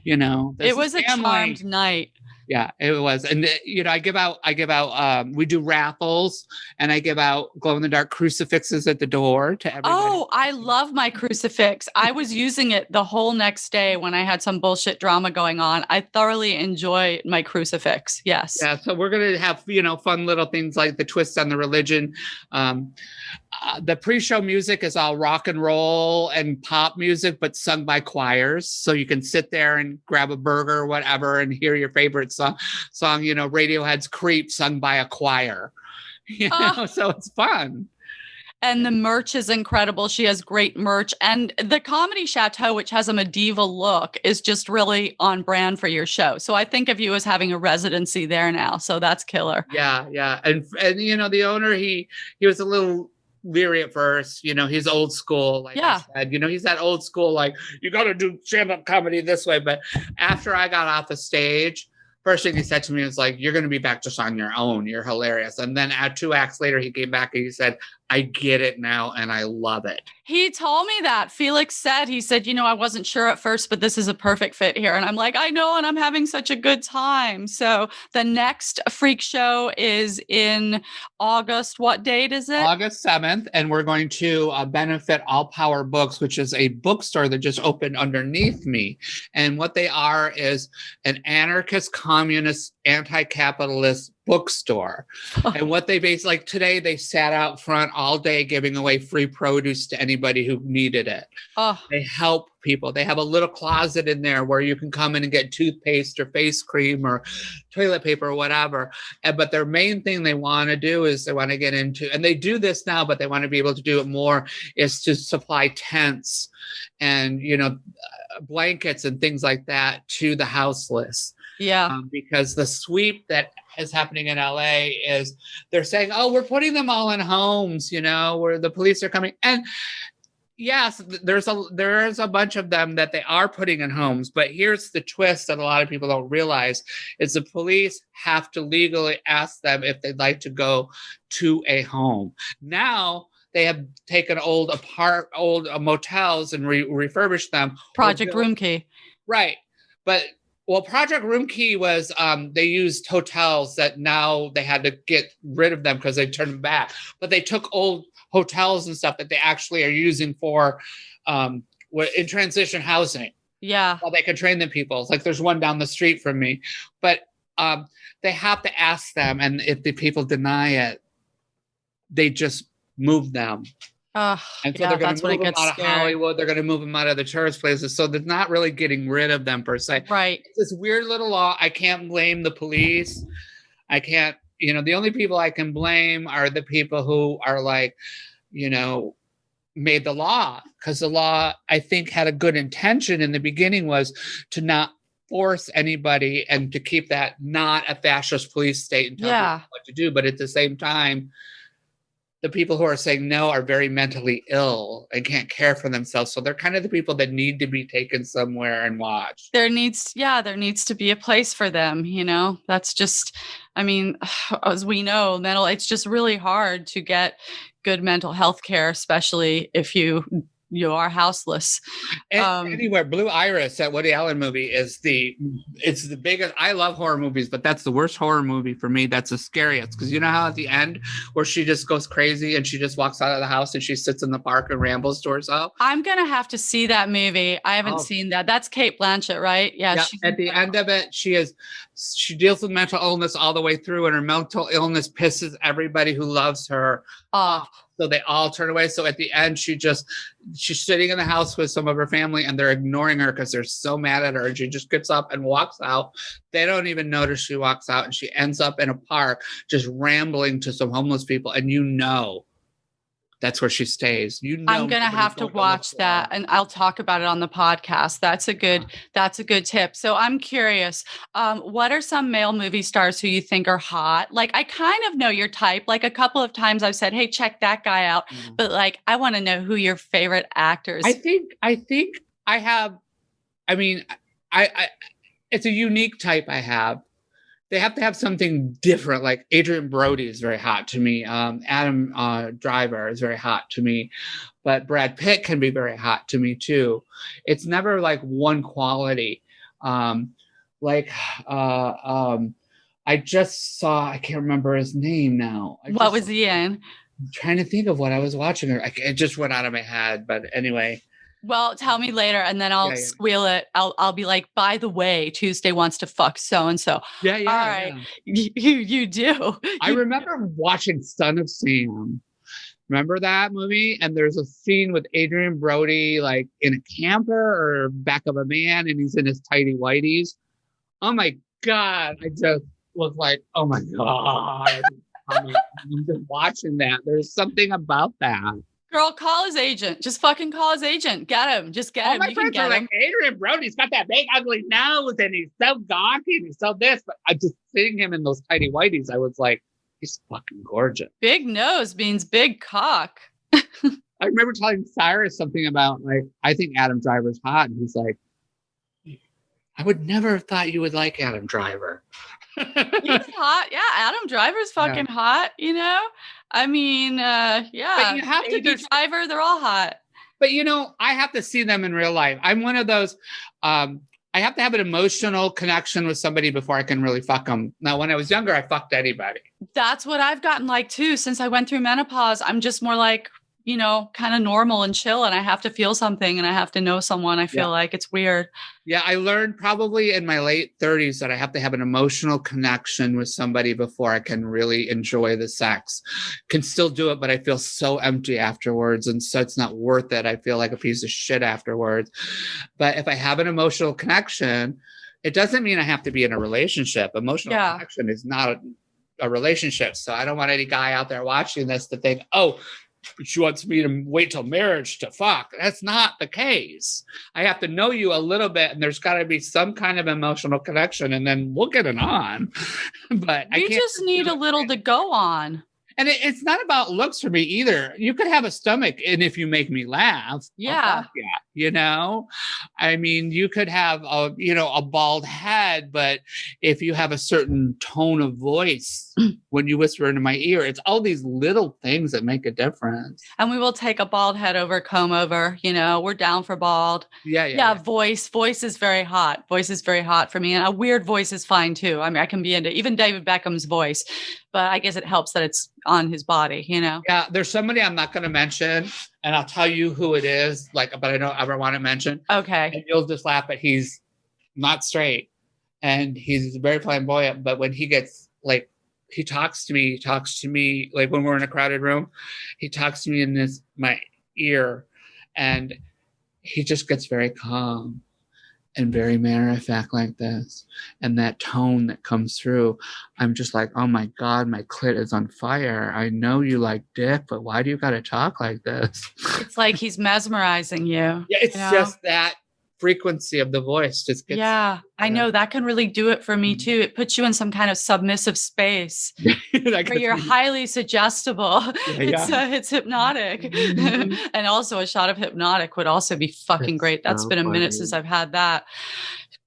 it was a charmed night. Yeah, it was. And I give out we do raffles, and I give out glow in the dark crucifixes at the door to everybody. Oh, I love my crucifix. I was using it the whole next day when I had some bullshit drama going on. I thoroughly enjoy my crucifix. Yes. Yeah, so we're going to have, fun little things like the twist on the religion. The pre-show music is all rock and roll and pop music, but sung by choirs. So you can sit there and grab a burger or whatever and hear your favorite song, Radiohead's Creep sung by a choir. So it's fun. And the merch is incredible. She has great merch. And the Comedy Chateau, which has a medieval look, is just really on brand for your show. So I think of you as having a residency there now. So that's killer. Yeah. And the owner, he was a little leery at first. He's old school. Like I said, he's that old school, like, you got to do stand-up comedy this way. But after I got off the stage, first thing he said to me was like, you're going to be back just on your own. You're hilarious. And then 2 acts later, he came back and he said, I get it now and I love it. He told me that. Felix said, I wasn't sure at first, but this is a perfect fit here. And I'm like, I know, and I'm having such a good time. So the next freak show is in August. What date is it? August 7th. And we're going to benefit All Power Books, which is a bookstore that just opened underneath me. And what they are is an anarchist, communist, anti-capitalist bookstore. And what they basically, like today, they sat out front all day giving away free produce to anybody who needed it. They help people. They have a little closet in there where you can come in and get toothpaste or face cream or toilet paper or whatever. But their main thing they want to do is they want to get into, and they do this now, but they want to be able to do it more, is to supply tents and, blankets and things like that to the houseless. Yeah. Because the sweep that is happening in LA is they're saying, oh, we're putting them all in homes, where the police are coming. And yes, there is a bunch of them that they are putting in homes. But here's the twist that a lot of people don't realize is the police have to legally ask them if they'd like to go to a home. Now they have taken old motels and refurbished them. Project Room Key. Right. But Project Room Key was, they used hotels that now they had to get rid of them because they turned them back. But they took old hotels and stuff that they actually are using for in transition housing. Yeah. Well, they can train the people. It's like there's one down the street from me. But they have to ask them. And if the people deny it, they just move them. And so they're going to move them out of Hollywood. They're going to move them out of the tourist places. So they're not really getting rid of them per se. Right. It's this weird little law. I can't blame the police. I can't, the only people I can blame are the people who are like, made the law. Because the law, I think, had a good intention in the beginning, was to not force anybody and to keep that not a fascist police state and tell people what to do. But at the same time, the people who are saying no are very mentally ill and can't care for themselves. So they're kind of the people that need to be taken somewhere and watched. There needs to be a place for them. That's just, as we know, it's just really hard to get good mental health care, especially if you are houseless. Anywhere, Blue Iris, that Woody Allen movie, it's the biggest. I love horror movies, but that's the worst horror movie for me. That's the scariest, because you know how at the end where she just goes crazy and she just walks out of the house and she sits in the park and rambles to herself. I'm gonna have to see that movie. I haven't seen that. That's Cate Blanchett, right? Yeah. At the end of it, she deals with mental illness all the way through, and her mental illness pisses everybody who loves her off. So they all turn away. So at the end, she's sitting in the house with some of her family, and they're ignoring her because they're so mad at her. And she just gets up and walks out. They don't even notice she walks out, and she ends up in a park just rambling to some homeless people. And that's where she stays. I'm going to have to watch that, and I'll talk about it on the podcast. That's a good tip. So I'm curious, what are some male movie stars who you think are hot? Like, I kind of know your type. Like, a couple of times I've said, hey, check that guy out. Mm-hmm. But like, I want to know who your favorite actors. I think I have, it's a unique type I have. They have to have something different. Like Adrian Brody is very hot to me. Adam Driver is very hot to me. But Brad Pitt can be very hot to me too. It's never like one quality. Like, I just saw, I can't remember his name now. What was he in? I'm trying to think of what I was watching. It just went out of my head. But anyway. Well, tell me later, and then I'll squeal it. I'll be like, by the way, Tuesday wants to fuck so and so. Yeah. All right, you do. I remember watching Son of Sam. Remember that movie? And there's a scene with Adrian Brody, like in a camper or back of a van, and he's in his tidy whities. Oh my God! I just was like, oh my God! I'm just watching that. There's something about that. Girl, call his agent. Just fucking call his agent. Get him. Just get him. My friends are like, Adrian Brody's got that big ugly nose and he's so gawky and he's so this. But I just seeing him in those tidy whities, I was like, he's fucking gorgeous. Big nose means big cock. I remember telling Cyrus something about, like, I think Adam Driver's hot. And he's like, I would never have thought you would like Adam Driver. He's hot. Yeah, Adam Driver's fucking hot, you know? I mean, yeah. But you have to Driver, they're all hot. But, you know, I have to see them in real life. I'm one of those, I have to have an emotional connection with somebody before I can really fuck them. Now, when I was younger, I fucked anybody. That's what I've gotten like, too. Since I went through menopause, I'm just more like, you know, kind of normal and chill, and I have to feel something and I have to know someone. I feel like it's weird. Yeah, I learned probably in my late 30s that I have to have an emotional connection with somebody before I can really enjoy the sex. Can still do it, but I feel so empty afterwards, and so it's not worth it. I feel like a piece of shit afterwards. But if I have an emotional connection, it doesn't mean I have to be in a relationship. Emotional connection is not a relationship. So I don't want any guy out there watching this to think, oh, she wants me to wait till marriage to fuck. That's not the case. I have to know you a little bit, and there's got to be some kind of emotional connection, and then we'll get it on. But you just need a little to go on. And it's not about looks for me either. You could have a stomach, and if you make me laugh, you know, I mean, you could have a bald head, but if you have a certain tone of voice when you whisper into my ear, it's all these little things that make a difference. And we will take a bald head over, comb over. You know, we're down for bald. Yeah. Voice is very hot. Voice is very hot for me, and a weird voice is fine too. I mean, I can be into even David Beckham's voice, but I guess it helps that it's on his body, you know? Yeah, there's somebody I'm not going to mention, and I'll tell you who it is, but I don't ever want to mention. Okay. And you'll just laugh, but he's not straight, and he's very flamboyant, but when he gets, like, he talks to me, like when we're in a crowded room, he talks to me in my ear, and he just gets very calm and very matter of fact like this. And that tone that comes through, I'm just like, oh my God, my clit is on fire. I know you like dick, but why do you got to talk like this? It's like he's mesmerizing you. Yeah, it's just that frequency of the voice just gets. Yeah, I know that can really do it for me too. It puts you in some kind of submissive space where you're highly suggestible. It's hypnotic. Mm-hmm. And also a shot of hypnotic would also be fucking great. That's been a minute since I've had that.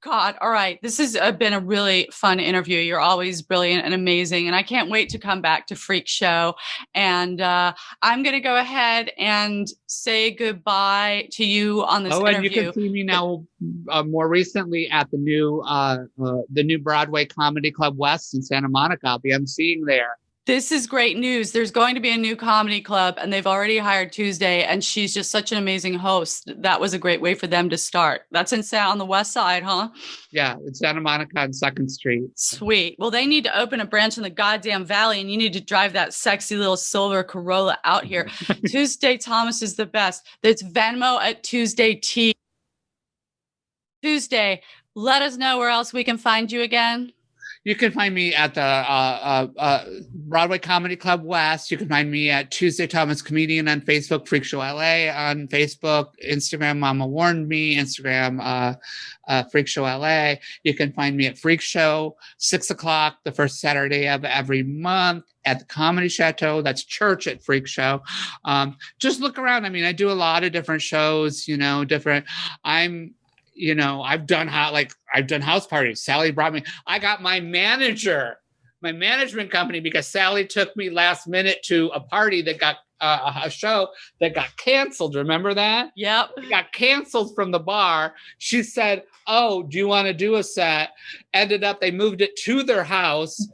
God. All right. This has been a really fun interview. You're always brilliant and amazing. And I can't wait to come back to Freak Show. And I'm going to go ahead and say goodbye to you on this interview. And you can see me now more recently at the new Broadway Comedy Club West in Santa Monica. I'll be emceeing there. This is great news. There's going to be a new comedy club, and they've already hired Tuesday, and she's just such an amazing host. That was a great way for them to start. That's on the west side, huh? Yeah, it's Santa Monica on 2nd Street. Sweet. Well, they need to open a branch in the goddamn valley, and you need to drive that sexy little silver Corolla out here. Tuesday Thomas is the best. It's Venmo at Tuesday T. Tuesday, let us know where else we can find you again. You can find me at the Broadway Comedy Club West. You can find me at Tuesday Thomas Comedian on Facebook, Freak Show LA on Facebook, Instagram, Mama Warned Me, Instagram, Freak Show LA. You can find me at Freak Show, 6:00, the first Saturday of every month at the Comedy Chateau. That's church at Freak Show. Just look around. I mean, I do a lot of different shows, I've done house parties. Sally brought me, I got my management company because Sally took me last minute to a party that got a show that got canceled. Remember that? Yep. It got canceled from the bar. She said, "Oh, do you want to do a set?" Ended up, they moved it to their house.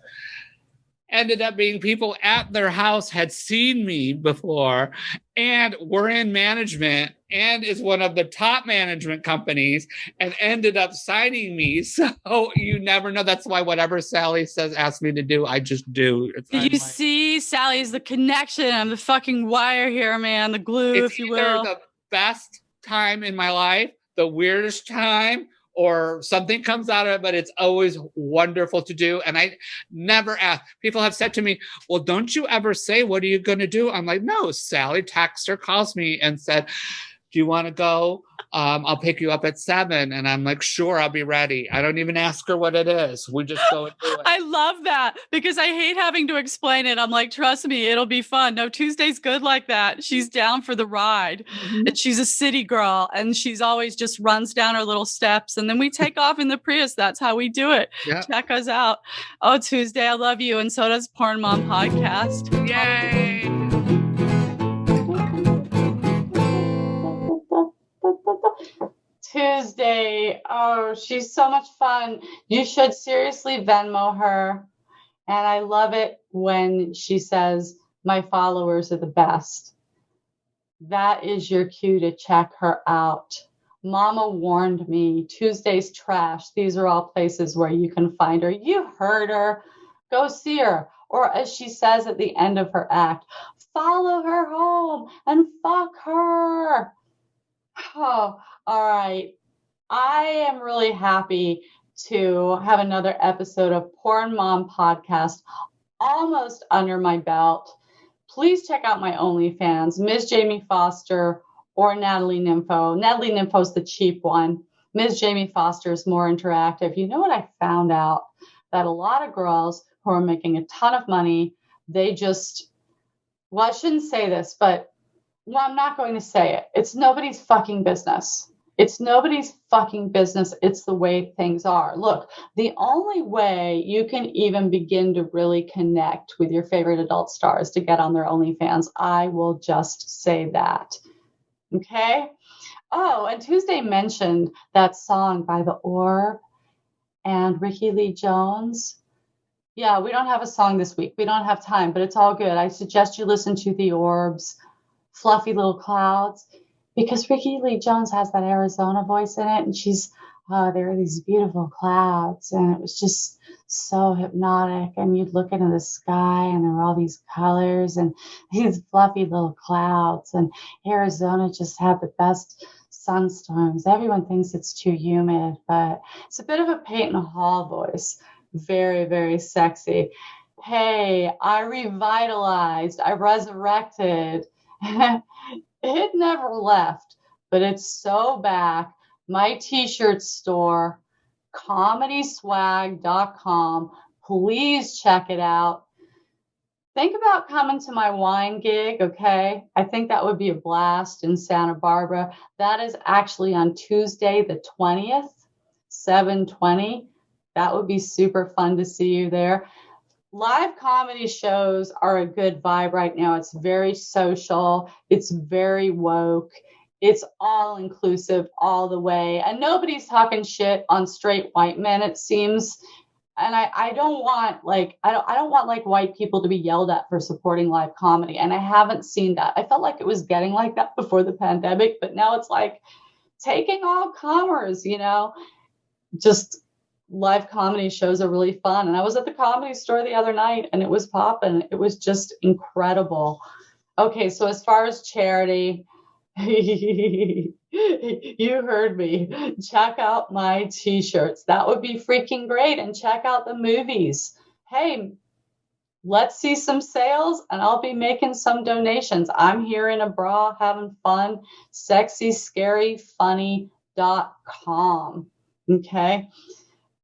Ended up being people at their house had seen me before and were in management and is one of the top management companies and ended up signing me. So you never know. That's why whatever Sally says, asks me to do, I just do. Did you see Sally's the connection? I'm the fucking wire here, man. The glue, It's if you either will. the best time in my life, the weirdest time, or something comes out of it, but it's always wonderful to do. And I never ask. People have said to me, well, don't you ever say, what are you going to do? I'm like, no, Sally texts or calls me and said, do you want to go? I'll pick you up at 7. And I'm like, sure, I'll be ready. I don't even ask her what it is. We just go and do it. I love that because I hate having to explain it. I'm like, trust me, it'll be fun. No, Tuesday's good like that. She's down for the ride. And she's a city girl and she's always just runs down her little steps. And then we take off in the Prius. That's how we do it. Yeah. Check us out. Oh, Tuesday, I love you. And so does Porn Mom Podcast. Yay! Tuesday. Oh, she's so much fun. You should seriously Venmo her. And I love it when she says, my followers are the best. That is your cue to check her out. Mama warned me. Tuesday's trash. These are all places where you can find her. You heard her. Go see her. Or as she says at the end of her act, follow her home and fuck her. Oh, all right. I am really happy to have another episode of Porn Mom Podcast almost under my belt. Please check out my OnlyFans, Ms. Jamie Foster or Natalie Nympho. Natalie Nympho's the cheap one. Ms. Jamie Foster is more interactive. You know what I found out? That a lot of girls who are making a ton of money, they just, well, I shouldn't say this, but well, I'm not going to say it. It's nobody's fucking business. It's nobody's fucking business. It's the way things are. Look, the only way you can even begin to really connect with your favorite adult stars to get on their OnlyFans. I will just say that. Okay? Oh, and Tuesday mentioned that song by The Orb and Ricky Lee Jones. Yeah, we don't have a song this week. We don't have time, but it's all good. I suggest you listen to The Orb's Fluffy Little Clouds, because Ricky Lee Jones has that Arizona voice in it, and there are these beautiful clouds, and it was just so hypnotic, and you'd look into the sky, and there were all these colors, and these fluffy little clouds, and Arizona just had the best sunstorms. Everyone thinks it's too humid, but it's a bit of a Peyton Hall voice. Very, very sexy. Hey, I revitalized, I resurrected. It never left, but it's so back. My t-shirt store, comedyswag.com. Please check it out. Think about coming to my wine gig, okay? I think that would be a blast in Santa Barbara. That is actually on Tuesday, the 20th, 7/20. That would be super fun to see you there. Live comedy shows are a good vibe right now. It's very social. It's very woke. It's all inclusive all the way. And nobody's talking shit on straight white men, it seems. And I don't want I don't want white people to be yelled at for supporting live comedy. And I haven't seen that. I felt like it was getting like that before the pandemic, but now it's like taking all comers, just live comedy shows are really fun. And I was at the Comedy Store the other night and it was popping. It was just incredible. Okay, so as far as charity, you heard me. Check out my t-shirts. That would be freaking great. And check out the movies. Hey, let's see some sales and I'll be making some donations. I'm here in a bra having fun. SexyScaryFunny.com. Okay.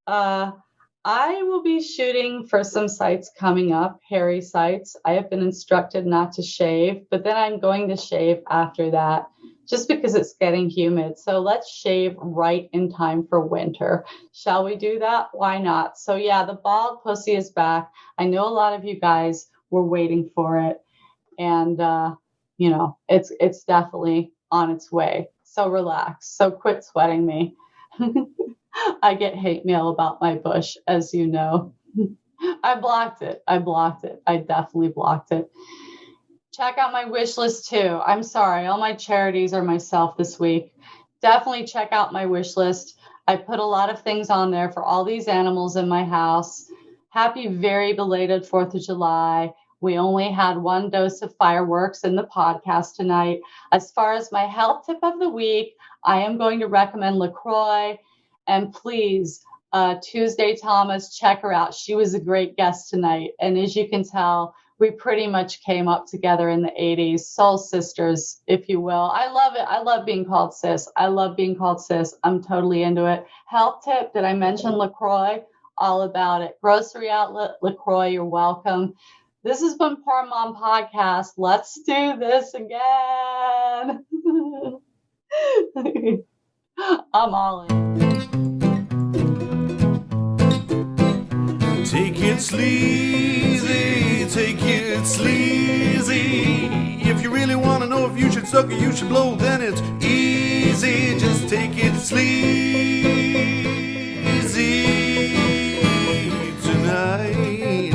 I will be shooting for some sites coming up, hairy sites. I have been instructed not to shave, but then I'm going to shave after that just because it's getting humid. So let's shave right in time for winter. Shall we do that? Why not? So yeah, the bald pussy is back. I know a lot of you guys were waiting for it. And it's definitely on its way. So relax. So quit sweating me. I get hate mail about my bush, as you know. I blocked it. I definitely blocked it. Check out my wish list too. I'm sorry. All my charities are myself this week. Definitely check out my wish list. I put a lot of things on there for all these animals in my house. Happy, very belated 4th of July. We only had one dose of fireworks in the podcast tonight. As far as my health tip of the week, I am going to recommend LaCroix. And please, Tuesday Thomas, check her out. She was a great guest tonight. And as you can tell, we pretty much came up together in the 80s. Soul sisters, if you will. I love it. I love being called sis. I'm totally into it. Health tip, did I mention LaCroix? All about it. Grocery outlet, LaCroix, you're welcome. This has been Poor Mom Podcast. Let's do this again. I'm all in. Take it sleazy, take it sleazy. If you really want to know if you should suck or you should blow, then it's easy. Just take it sleazy tonight.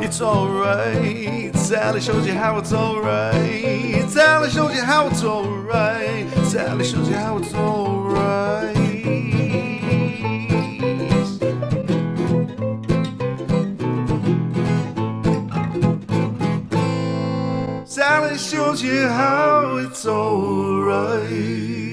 It's alright. Sally shows you how it's alright. Sally shows you how it's alright. Sally shows you how it's alright. Sally shows you how it's alright.